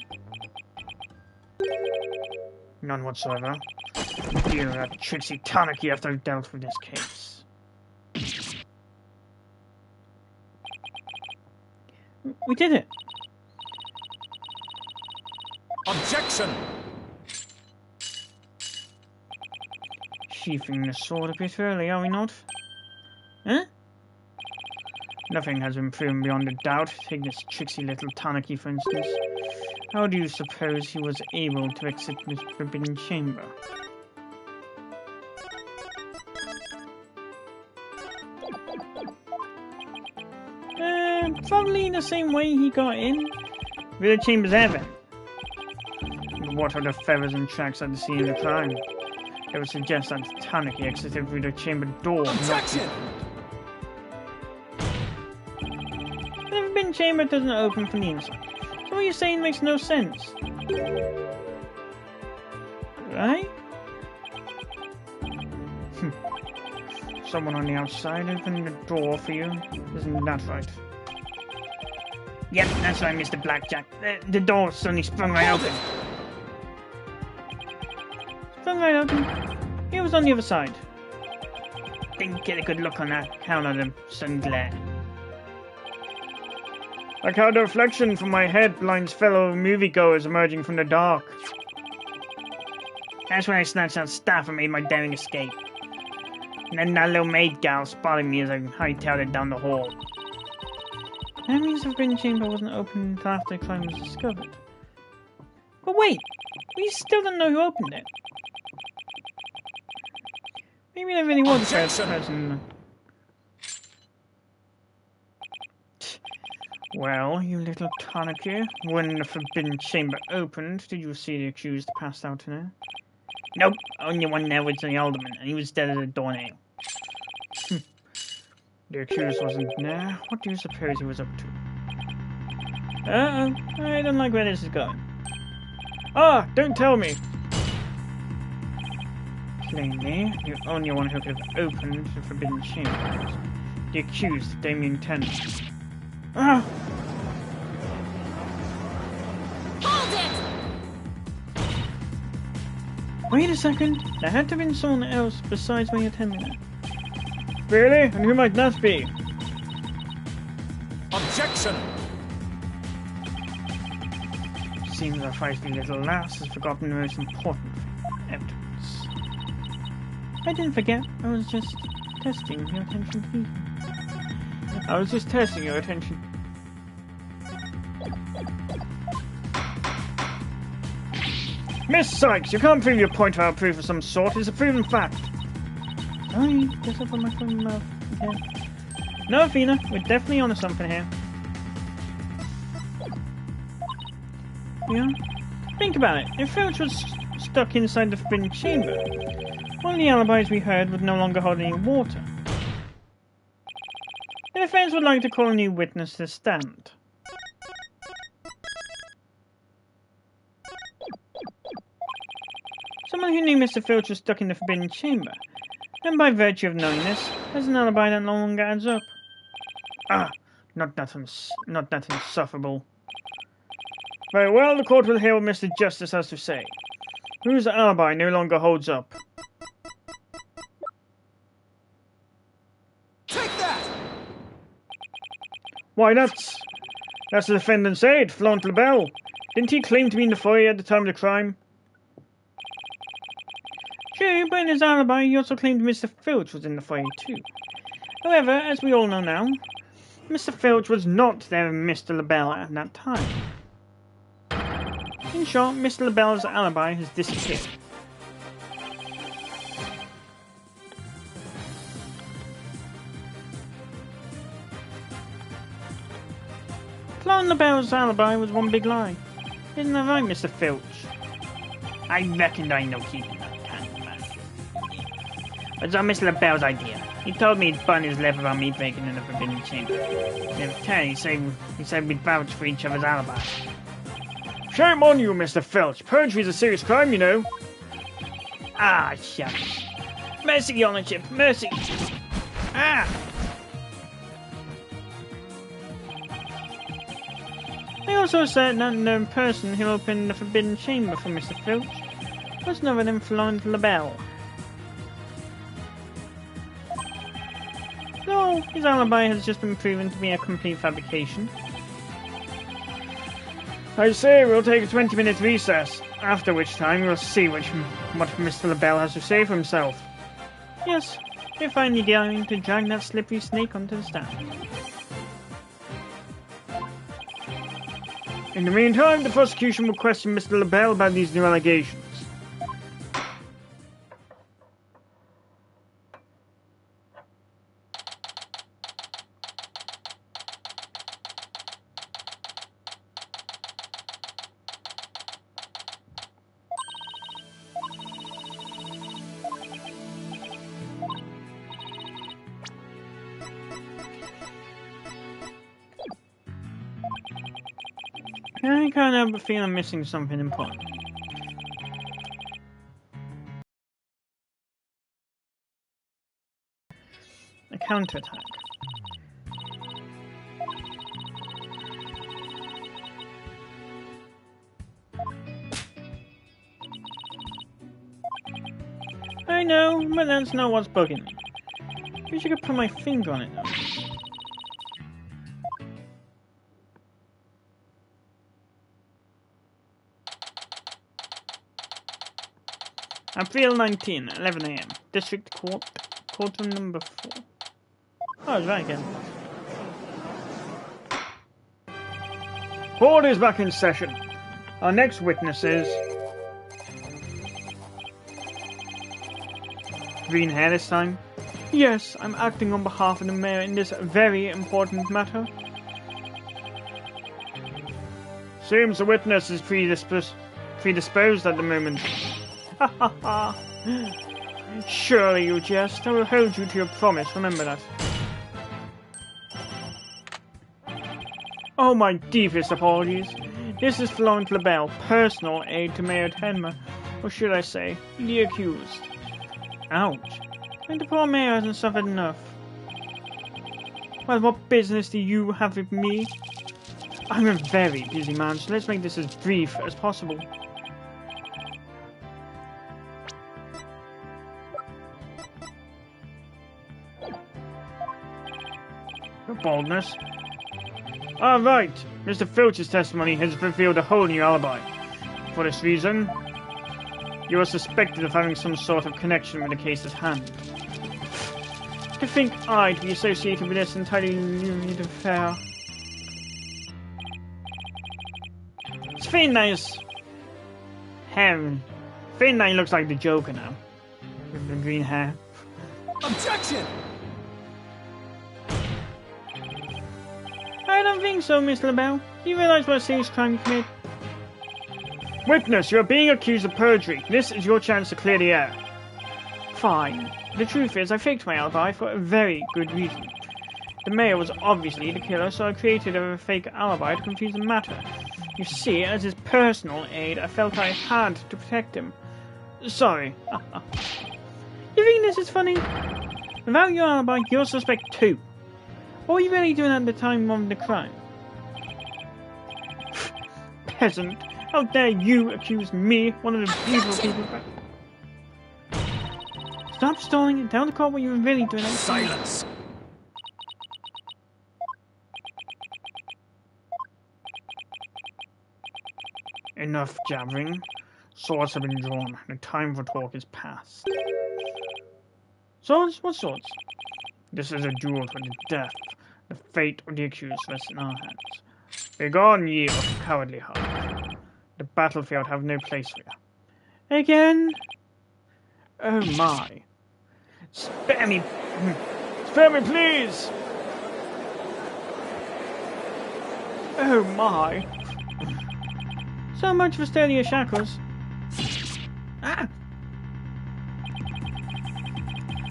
None whatsoever. Dear that Trixie Tanaki after I've dealt with this case. We did it! Objection! Sheathing the sword a bit early, are we not? Huh? Nothing has been proven beyond a doubt. Take this tricksy little Tanaki, for instance. How do you suppose he was able to exit this forbidden chamber? Probably the same way he got in. With the chamber's ever. What are the feathers and tracks at the scene of the crime? It would suggest that Tanaki exited through the chamber door. Objection! The forbidden chamber doesn't open from the inside. So what you're saying makes no sense. Right? Someone on the outside opened the door for you. Isn't that right? Yep, that's right, Mr. Blackjack. The door suddenly sprung right open. Sprung right open. He was on the other side. Didn't get a good look on that count of the sun glare. Like how the reflection from my head blinds fellow moviegoers emerging from the dark. That's when I snatched that staff and made my daring escape. And then that little maid gal spotted me as I hightailed it down the hall. That means the forbidden chamber wasn't opened until after the crime was discovered. But wait! We still don't know who opened it. Maybe there really was a first person. Well, you little Tanaki, when the forbidden chamber opened, did you see the accused passed out in there? Nope, only one there was the alderman, and he was dead as a doornail. The accused wasn't there. What do you suppose he was up to? Uh-oh, I don't like where this is going. Ah, don't tell me! Plainly, the only one who could have opened the forbidden chamber was the accused, Damien Tennant. Ah! Hold it! Wait a second, there had to have been someone else besides my attendant. Really? And who might that be? Objection! seems our feisty little lass has forgotten the most important evidence. I didn't forget. I was just testing your attention, please. I was just testing your attention. Miss Sykes, you can't prove your point without proof of some sort. It's a proven fact. Sorry, guess I put my foot in my mouth again. No, Athena, we're definitely onto something here. Yeah? Think about it. If Filch was stuck inside the forbidden chamber, one of the alibis we heard would no longer hold any water. The defense would like to call a new witness to the stand. Someone who knew Mr. Filch was stuck in the forbidden chamber, and by virtue of knowing this, has an alibi that no longer adds up. Ah, not that insufferable. Very well, the court will hear what Mr. Justice has to say. Whose alibi no longer holds up? Take that! Why, that's the defendant's aide, Flaunt LaBelle. Didn't he claim to be in the foyer at the time of the crime? True, but in his alibi he also claimed Mr. Filch was in the foyer too. However, as we all know now, Mr. Filch was not there with Mr. LaBelle at that time. In short, Mr. LaBelle's alibi has disappeared. Flaunt LaBelle's alibi was one big lie. Isn't that right, Mr. Filch? I reckoned I know keeping that kind of man. It's on Mr. LaBelle's idea. He told me he'd bun his lip about me breaking in the forbidden chamber. In return, he said we'd vouch for each other's alibi. Shame on you, Mr. Filch. Perjury's a serious crime, you know. Ah, shucks. Mercy, Your Honourship, mercy. Ah! They also said that the person who opened the forbidden chamber for Mr. Filch was none other than Flaunt LaBelle. So, his alibi has just been proven to be a complete fabrication. I say we'll take a 20-minute recess, after which time we'll see what Mr. LaBelle has to say for himself. Yes, we're finally going to drag that slippery snake onto the stand. In the meantime, the prosecution will question Mr. LaBelle about these new allegations. I can't help but feel I'm missing something important. A counterattack. I know, but that's not what's bugging me. Wish I could put my finger on it though. April 19, 11 AM. District Court, courtroom number 4. Oh, I was right again. Court is back in session. Our next witness is... Green hair this time? Yes, I'm acting on behalf of the mayor in this very important matter. Seems the witness is predisposed at the moment. Ha ha ha! Surely you jest. I will hold you to your promise, remember that. Oh, my deepest apologies. This is Flaunt LaBelle, personal aide to Mayor Tenma, or should I say, the accused. Ouch. I think the poor mayor hasn't suffered enough. Well, what business do you have with me? I'm a very busy man, so let's make this as brief as possible. Your boldness. All right, Mr. Filch's testimony has revealed a whole new alibi. For this reason, you are suspected of having some sort of connection with the case at hand. To think I'd be associated with this entirely lurid affair. It's Finlay's hair. Finlay looks like the Joker now. With the green hair. Objection! I don't think so, Miss LaBelle. Do you realize what a serious crime you commit? Witness, you are being accused of perjury. This is your chance to clear the air. Fine. The truth is, I faked my alibi for a very good reason. The mayor was obviously the killer, so I created a fake alibi to confuse the matter. You see, as his personal aide, I felt I had to protect him. Sorry. You think this is funny? Without your alibi, you're suspect too. What were you really doing at the time of the crime? Peasant, how dare you accuse me, one of the beautiful people... Stop stalling and tell the court what you were really doing. Silence! Enough jabbering. Swords have been drawn. The time for talk is past. Swords? What swords? This is a duel to the death. The fate of the accused rests in our hands. Begone, ye of cowardly heart. The battlefield have no place for you. Again? Oh my. Spare me! Spare me, please! Oh my. So much for stealing your shackles. Ah!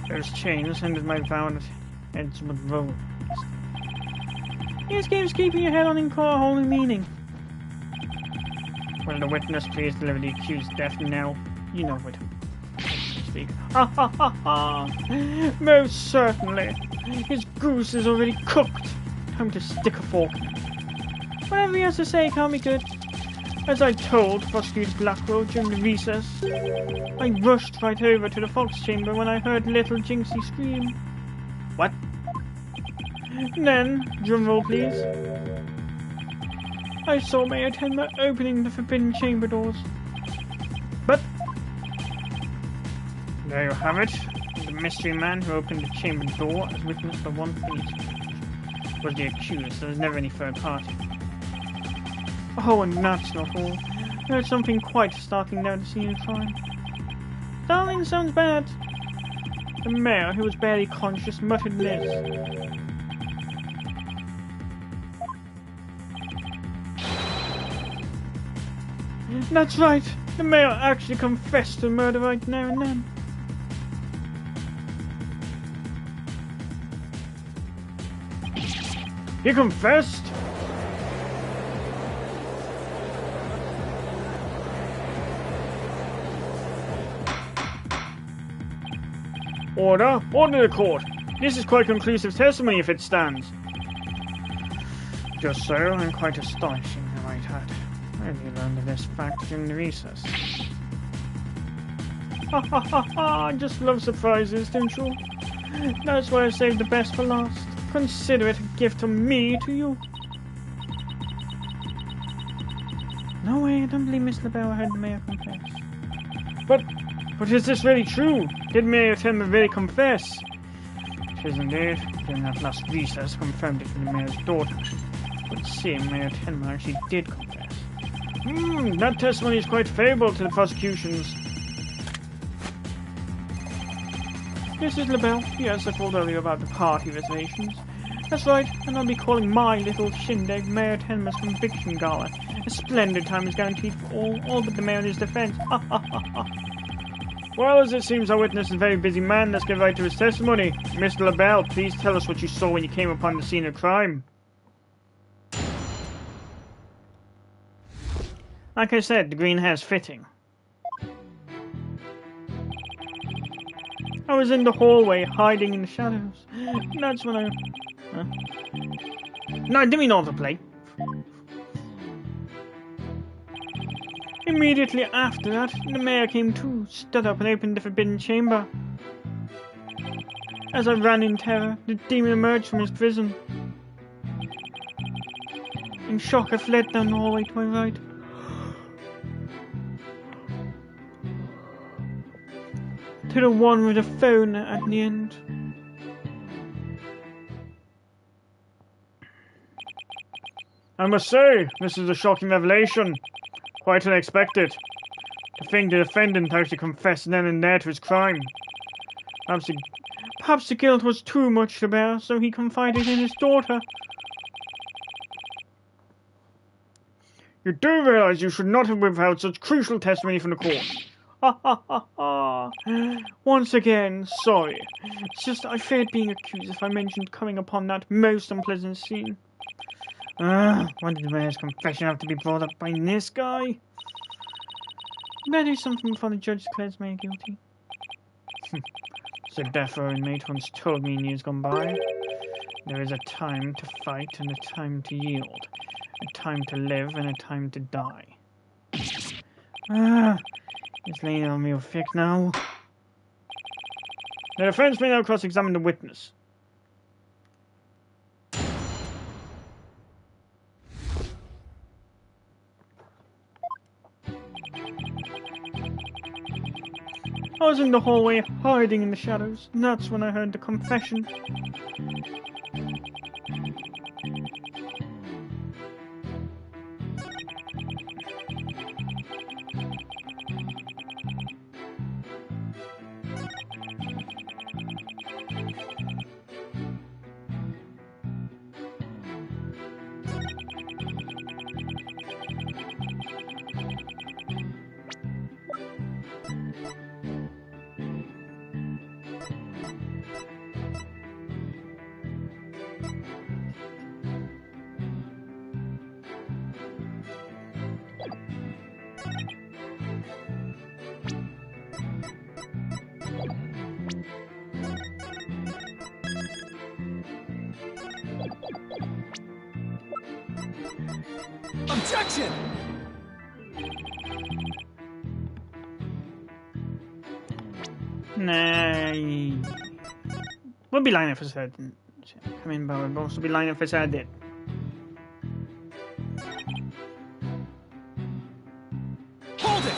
Those chains ended my bound heads would roll. This game's keeping your head on in court holding meaning. Will the witness please deliver the accused death now? You know what. Speak. Ha ha ha ha! Most certainly. His goose is already cooked. Time to stick a fork in it. Whatever he has to say can't be good. As I told Prosecutor Blackwell during the recess, I rushed right over to the Fox chamber when I heard little Jinxie scream. What? Then, drumroll please, I saw Mayor Tenma opening the forbidden chamber doors. But there you have it. The mystery man who opened the chamber door as witness for one thing was the accused. There was never any third party. Oh, and that's not all. I heard something quite startling down the scene of crime. Darling sounds bad. The mayor, who was barely conscious, muttered this. That's right. The mayor actually confessed to murder right now and then. He confessed? Order! Order the court! This is quite conclusive testimony if it stands. Just so, and quite astonishing, I might add. I only learned of this fact during the recess. Ha ha ha ha! I just love surprises, don't you? That's why I saved the best for last. Consider it a gift from me to you. No way, I don't believe Miss LaBelle heard the mayor confess. But is this really true? Did Mayor Tenma really confess? It is indeed. During that last recess, confirmed it from the mayor's daughter. But seeing Mayor Tenma actually did confess. That testimony is quite favourable to the prosecution's. This is LaBelle. Yes, I called earlier about the party reservations. That's right, and I'll be calling my little shindig Mayor Tenma's conviction gala. A splendid time is guaranteed for all but the mayor and his defence. Ha ha ha ha. Well, as it seems our witness is a very busy man, let's get right to his testimony. Mr. LaBelle, please tell us what you saw when you came upon the scene of crime. Like I said, the green hair's fitting. I was in the hallway, hiding in the shadows. That's when I... Huh? No, I didn't mean all the play. Immediately after that, the mayor came to, stood up and opened the forbidden chamber. As I ran in terror, the demon emerged from his prison. In shock, I fled down the hallway to my right. To the one with the phone at the end. I must say, this is a shocking revelation. Quite unexpected. To think the defendant actually confessed then and there to his crime. Perhaps the guilt was too much to bear, so he confided in his daughter. You do realize you should not have withheld such crucial testimony from the court. Ha ha ha ha. Once again, sorry. It's just I feared being accused if I mentioned coming upon that most unpleasant scene. Why did the mayor's confession have to be brought up by this guy? Better do something before the judge declares me guilty. The death row inmate once told me in years gone by. There is a time to fight and a time to yield. A time to live and a time to die. It's laying on real thick now. The defense may now cross-examine the witness. I was in the hallway, hiding in the shadows, and that's when I heard the confession. Objection! Nah. We'll be lying if I said didn't. Come in, but we'll also be lying if I said I did. Hold it!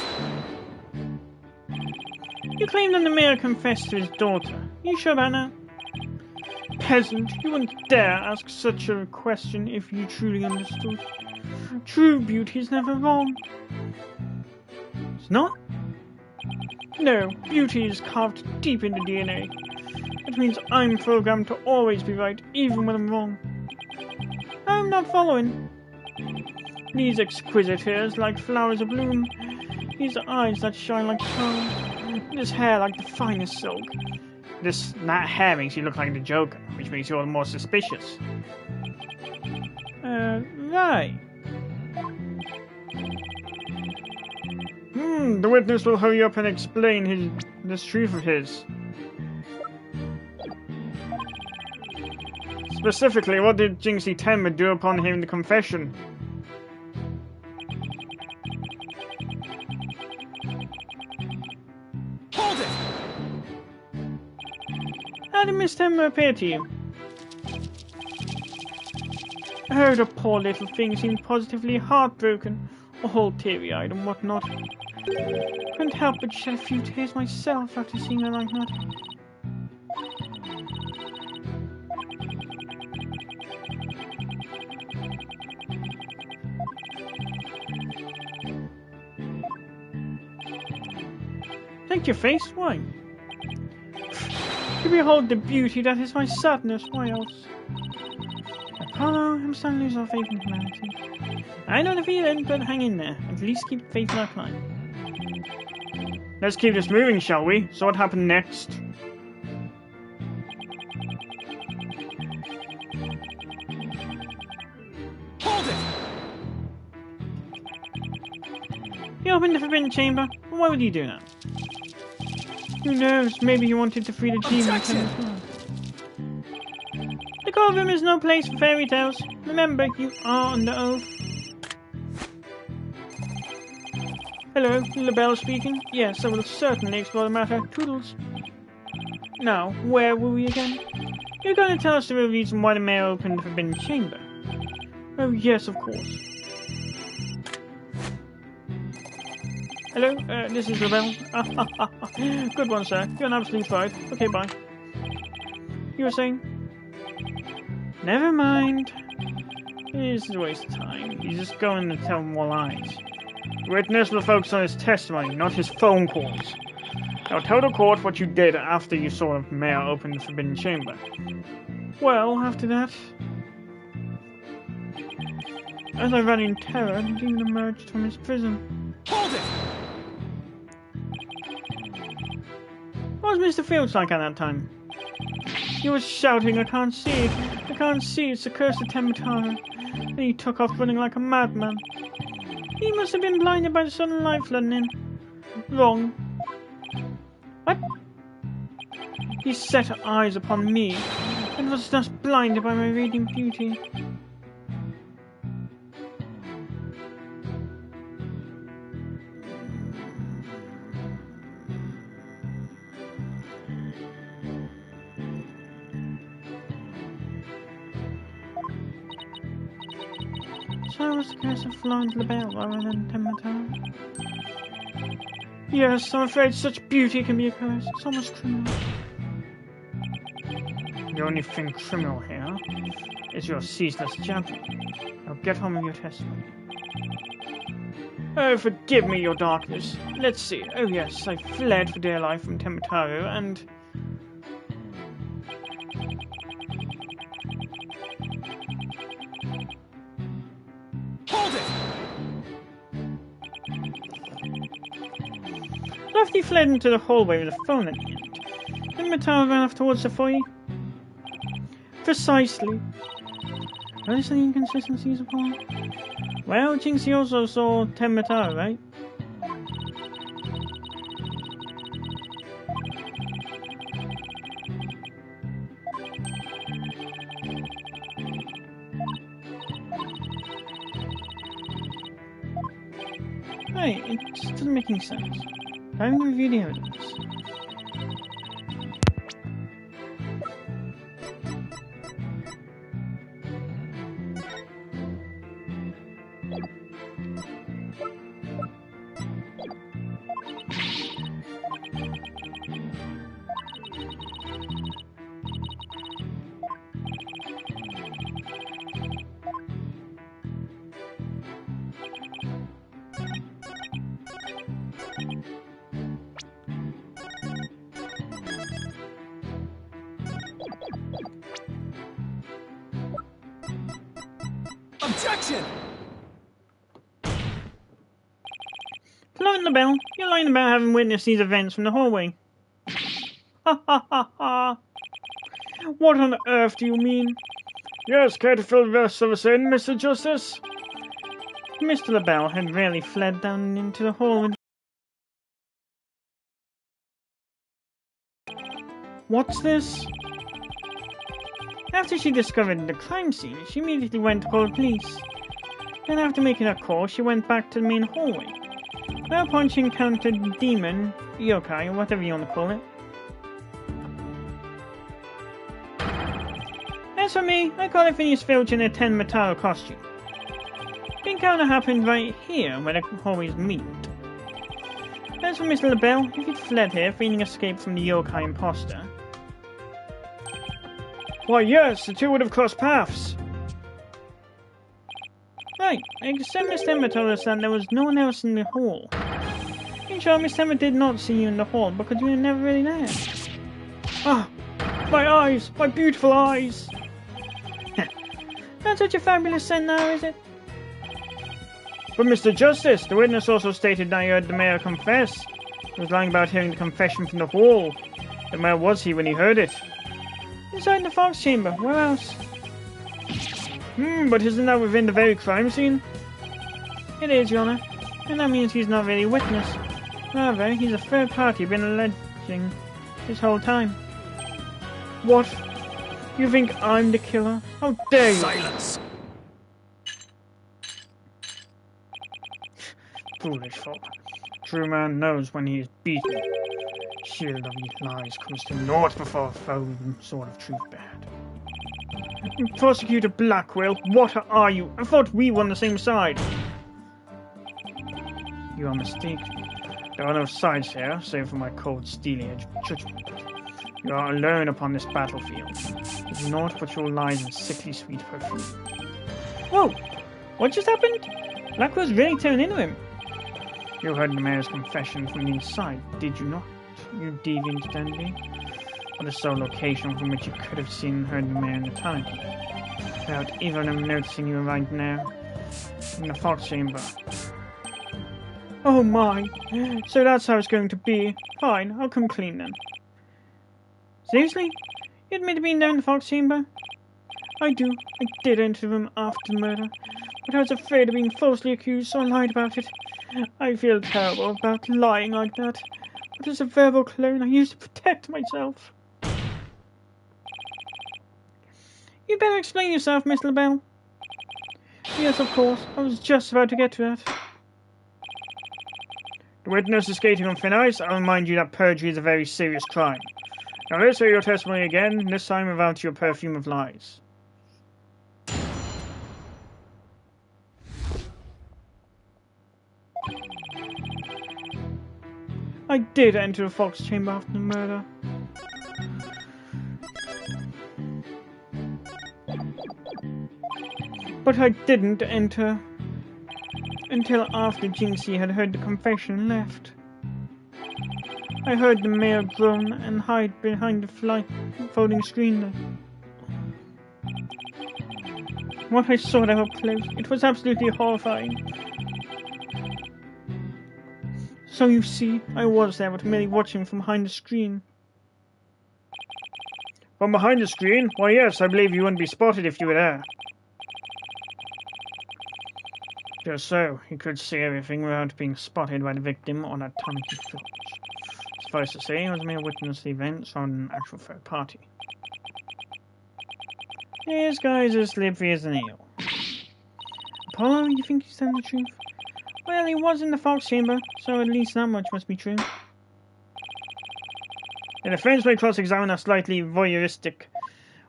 You claim that the mayor confessed to his daughter. You sure about that? Peasant, you wouldn't dare ask such a question if you truly understood. True beauty is never wrong. It's not? No, beauty is carved deep into DNA. It means I'm programmed to always be right, even when I'm wrong. I'm not following. These exquisite hairs like flowers abloom. These eyes that shine like pearls. This hair like the finest silk. That hair makes you look like the Joker, which makes you all the more suspicious. Right. The witness will hurry up and explain this truth of his. Specifically, what did Jinxie Tenma do upon hearing the confession? Hold it! How did Miss Tenma appear to you? Oh, the poor little thing seemed positively heartbroken, all teary-eyed and whatnot. Couldn't help but shed a few tears myself after seeing her like that. Thank your face, why? To behold the beauty that is my sadness, why else? Apollo, I'm starting to lose our faith in humanity. I know the feeling, but hang in there. At least keep faith in our climb. Let's keep this moving, shall we? So what happened next? Hold it! He opened the forbidden chamber. Why would he do that? Who knows? Maybe he wanted to free the demon as well. The courtroom is no place for fairy tales. Remember, you are under oath. Hello, LaBelle speaking. Yes, I will certainly explore the matter. Toodles. Now, where were we again? You're going to tell us the real reason why the mayor opened the forbidden chamber. Oh yes, of course. Hello, this is Rebel. Good one, sir. You're an absolute fight. Okay, bye. You were saying? Never mind. This is a waste of time. He's just going to tell more lies. The witness will focus on his testimony, not his phone calls. Now tell the court what you did after you saw the mayor open the Forbidden Chamber. Well, after that, as I ran in terror, the demon emerged from his prison. Hold it! What was Mr. Fields like at that time? He was shouting, I can't see it, I can't see it, it's the curse of Tematara. Then he took off running like a madman. He must have been blinded by the sudden light flooding in. Wrong. What? He set eyes upon me, and was thus blinded by my radiant beauty. So was the curse of Florence LaBelle rather than Tematara? Yes, I'm afraid such beauty can be a curse. It's almost criminal. The only thing criminal here is your ceaseless jabbing. Now get on with your testimony. Oh, forgive me, your darkness. Let's see. Oh yes, I fled for dear life from Temataro and... Hold it! After he fled into the hallway with a phone at the end, then Mataro ran off towards the foyer. Precisely. Are there any inconsistencies upon? Well, Jinxie also saw Temataro, right? Right, it just doesn't make any sense. I haven't reviewed the evidence. Objection! Floating the bell, you're lying about having witnessed these events from the hallway. Ha ha ha ha! What on earth do you mean? Yes, care to fill the rest of us in, Mr. Justice? Mr. LaBelle had really fled down into the hall with... What's this? After she discovered the crime scene, she immediately went to call the police. Then after making her call, she went back to the main hallway. Whereupon she encountered the demon, yokai, or whatever you want to call it. As for me, I call it Phineas Filch in a Ten Mataro costume. The encounter happened right here, where the hallways meet. As for Mr. LaBelle, if he'd fled here, feigning escape from the yokai imposter... Why yes, the two would have crossed paths. Right, except Miss Emma told us that there was no one else in the hall. In short, Miss Emma did not see you in the hall because you were never really there. Ah, my eyes, my beautiful eyes. Not such a fabulous scent now, is it? But Mr. Justice, the witness also stated that you heard the mayor confess. He was lying about hearing the confession from the hall. But where was he when he heard it? Inside the Fox Chamber. Where else? But isn't that within the very crime scene? It is, Your Honor. And that means he's not really a witness. Rather, he's a third party been alleging this whole time. What? You think I'm the killer? How dare you! Silence! Foolish folk. True man knows when he is beaten. Shield of these lies comes to naught before a found sword of truth bared. Prosecutor Blackwell, what are you? I thought we were on the same side. You are mistaken. There are no sides here, save for my cold, steely-edged judgment. You are alone upon this battlefield. Do not put your lies in sickly sweet perfume. Whoa! What just happened? Blackwood's really turned into him. You heard the mayor's confession from the inside, did you not? You deviant dandy. What a sole location from which you could have seen and heard the mayor in the time. Without either of them noticing you right now. In the Fox Chamber. Oh my! So that's how it's going to be. Fine, I'll come clean then. Seriously? You admit to being down in the Fox Chamber? I do. I did enter the room after the murder. But I was afraid of being falsely accused, so I lied about it. I feel terrible about lying like that. But as a verbal clone, I used to protect myself. You'd better explain yourself, Miss LaBelle. Yes, of course. I was just about to get to that. The witness is skating on thin ice. I'll remind you that perjury is a very serious crime. Now let's hear your testimony again, this time without your perfume of lies. I did enter the Fox Chamber after the murder. But I didn't enter until after Jinxie had heard the confession and left. I heard the mayor groan and hide behind the folding screen there. What I saw there up close, it was absolutely horrifying. So you see, I was there, but merely watching from behind the screen. From behind the screen? Why yes, I believe you wouldn't be spotted if you were there. Just so, he could see everything without being spotted by the victim or that Tanaki Filch. Suffice to say, I was a mere witness to the events on an actual third party. This guy's as slippery as an eel. Apollo, you think he's telling the truth? Well, he was in the Fox Chamber, so at least that much must be true. The defense may cross-examine a slightly voyeuristic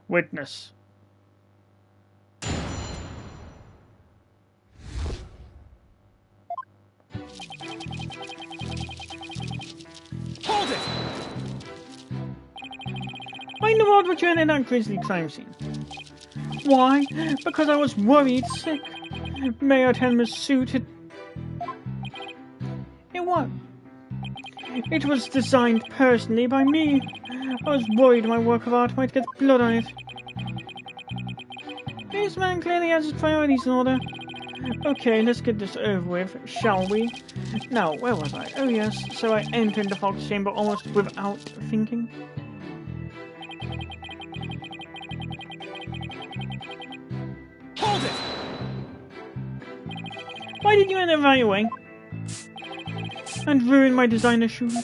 witness. Hold it! Why in the world would you enter that grisly crime scene? Why? Because I was worried sick. Mayor Tenma's suit had... It what? It was designed personally by me. I was worried my work of art might get blood on it. This man clearly has his priorities in order. Okay, let's get this over with, shall we? Now, where was I? Oh yes, so I entered the Fox Chamber almost without thinking. Hold it! Why did you enter right away? And ruin my designer shoes?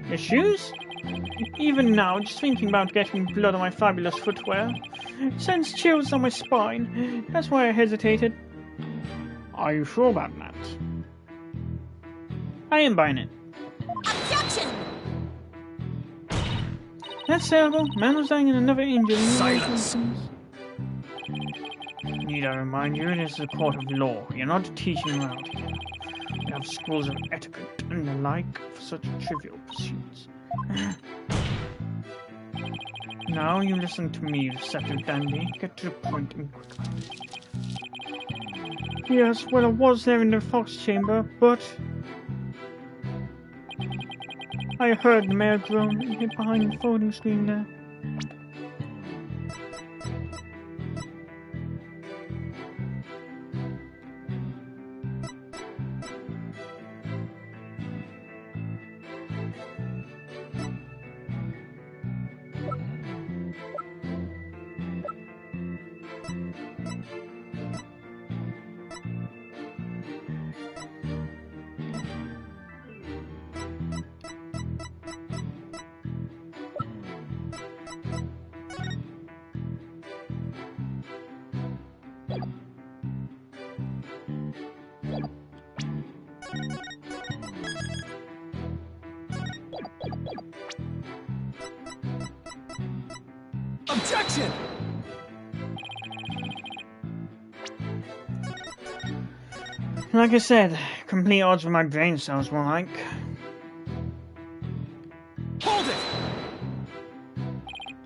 Your shoes? Even now, just thinking about getting blood on my fabulous footwear sends chills on my spine. That's why I hesitated. Are you sure about that? I am buying it. Objection! That's terrible. Man was dying and another injured. Silence. Need I remind you, this is a court of law. You're not teaching around here. We have schools of etiquette and the like for such trivial pursuits. Now you listen to me, deceptive dandy. Get to the point and quickly. Yes, well, I was there in the Fox Chamber, but I heard the mayor groan and hid behind the folding screen there. Objection! Like I said, complete odds with my brain cells, more like. Hold it!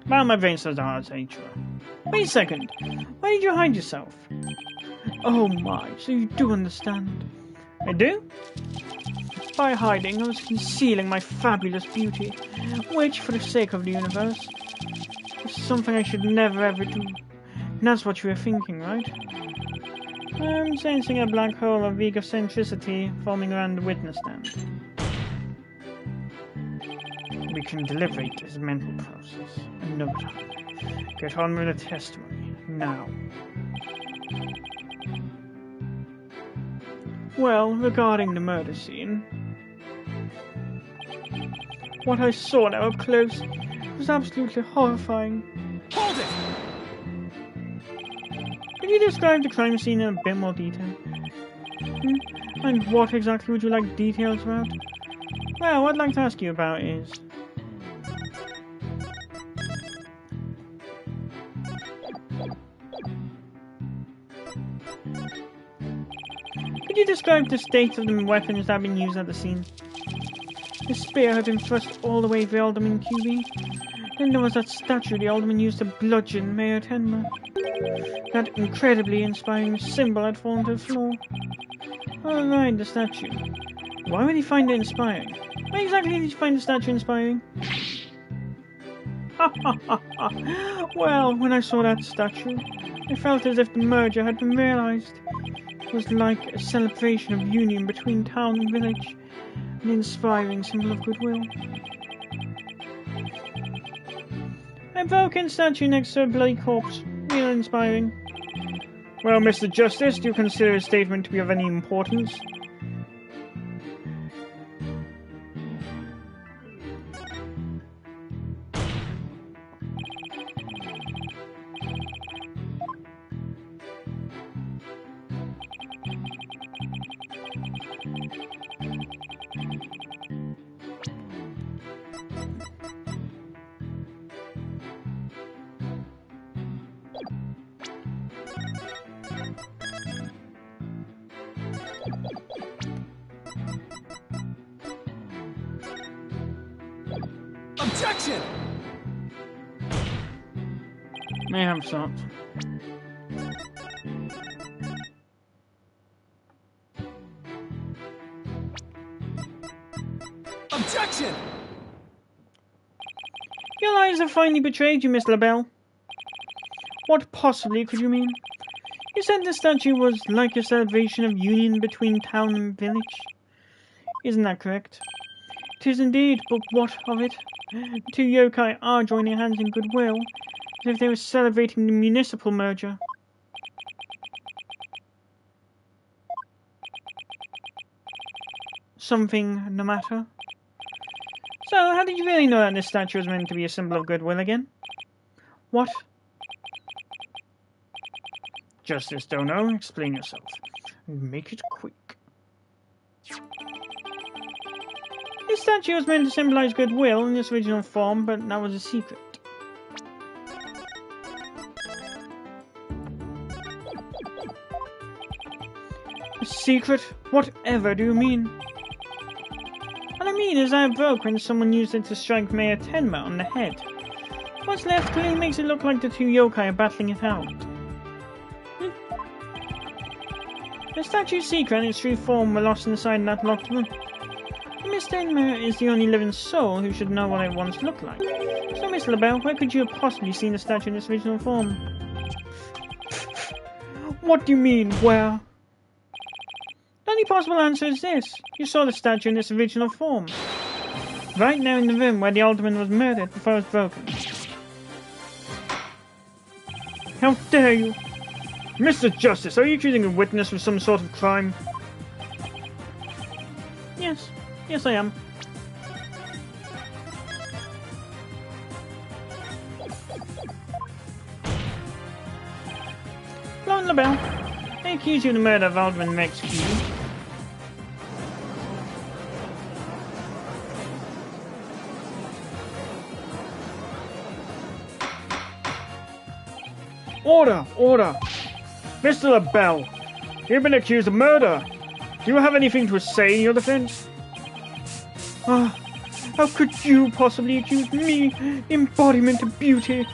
Well, my brain cells are hard to say, true. Wait a second. Why did you hide yourself? Oh my, so you do understand. I do? By hiding, I was concealing my fabulous beauty, which, for the sake of the universe, is something I should never ever do. And that's what you were thinking, right? I'm sensing a black hole of egocentricity forming around the witness stand. We can deliberate this mental process in no time. Get on with the testimony, now. Well, regarding the murder scene, what I saw now up close was absolutely horrifying. Hold it! Could you describe the crime scene in a bit more detail? And what exactly would you like details about? Well, what I'd like to ask you about is... could you describe the state of the weapons that have been used at the scene? The spear had been thrust all the way through Alderman QB. Then there was that statue the Alderman used to bludgeon Mayor Tenma. That incredibly inspiring symbol had fallen to the floor. Oh right, the statue. Why would he find it inspiring? Why exactly did you find the statue inspiring? Ha ha ha ha! Well, when I saw that statue, I felt as if the merger had been realized. It was like a celebration of union between town and village, an inspiring symbol of goodwill. A broken statue next to a bloody corpse. Real inspiring. Well, Mr. Justice, do you consider his statement to be of any importance? Objection! May have stopped. Objection! Your lies have finally betrayed you, Miss LaBelle. What possibly could you mean? You said the statue was like a celebration of union between town and village. Isn't that correct? It is indeed, but what of it? The two yokai are joining hands in goodwill, as if they were celebrating the municipal merger. Something the matter? So, how did you really know that this statue was meant to be a symbol of goodwill again? What? Justice Dono, explain yourself. Make it quick. This statue was meant to symbolize goodwill in its original form, but that was a secret. A secret? Whatever do you mean? What I mean is I broke when someone used it to strike Mayor Tenma on the head. What's left clearly makes it look like the two yokai are battling it out. The statue's secret and its true form were lost inside that locked room. Miss Tenma is the only living soul who should know what it once looked like. So, Miss LaBelle, where could you have possibly seen the statue in its original form? What do you mean, where? The only possible answer is this. You saw the statue in its original form. Right now in the room where the alderman was murdered before it was broken. How dare you! Mr. Justice, are you accusing a witness of some sort of crime? Yes. Yes, I am. Lord LaBelle, I accuse you of the murder of Alderman Rex Q. Order! Order! Mr. LaBelle, you've been accused of murder! Do you have anything to say in your defense? Ah, how could you possibly accuse me, embodiment of beauty,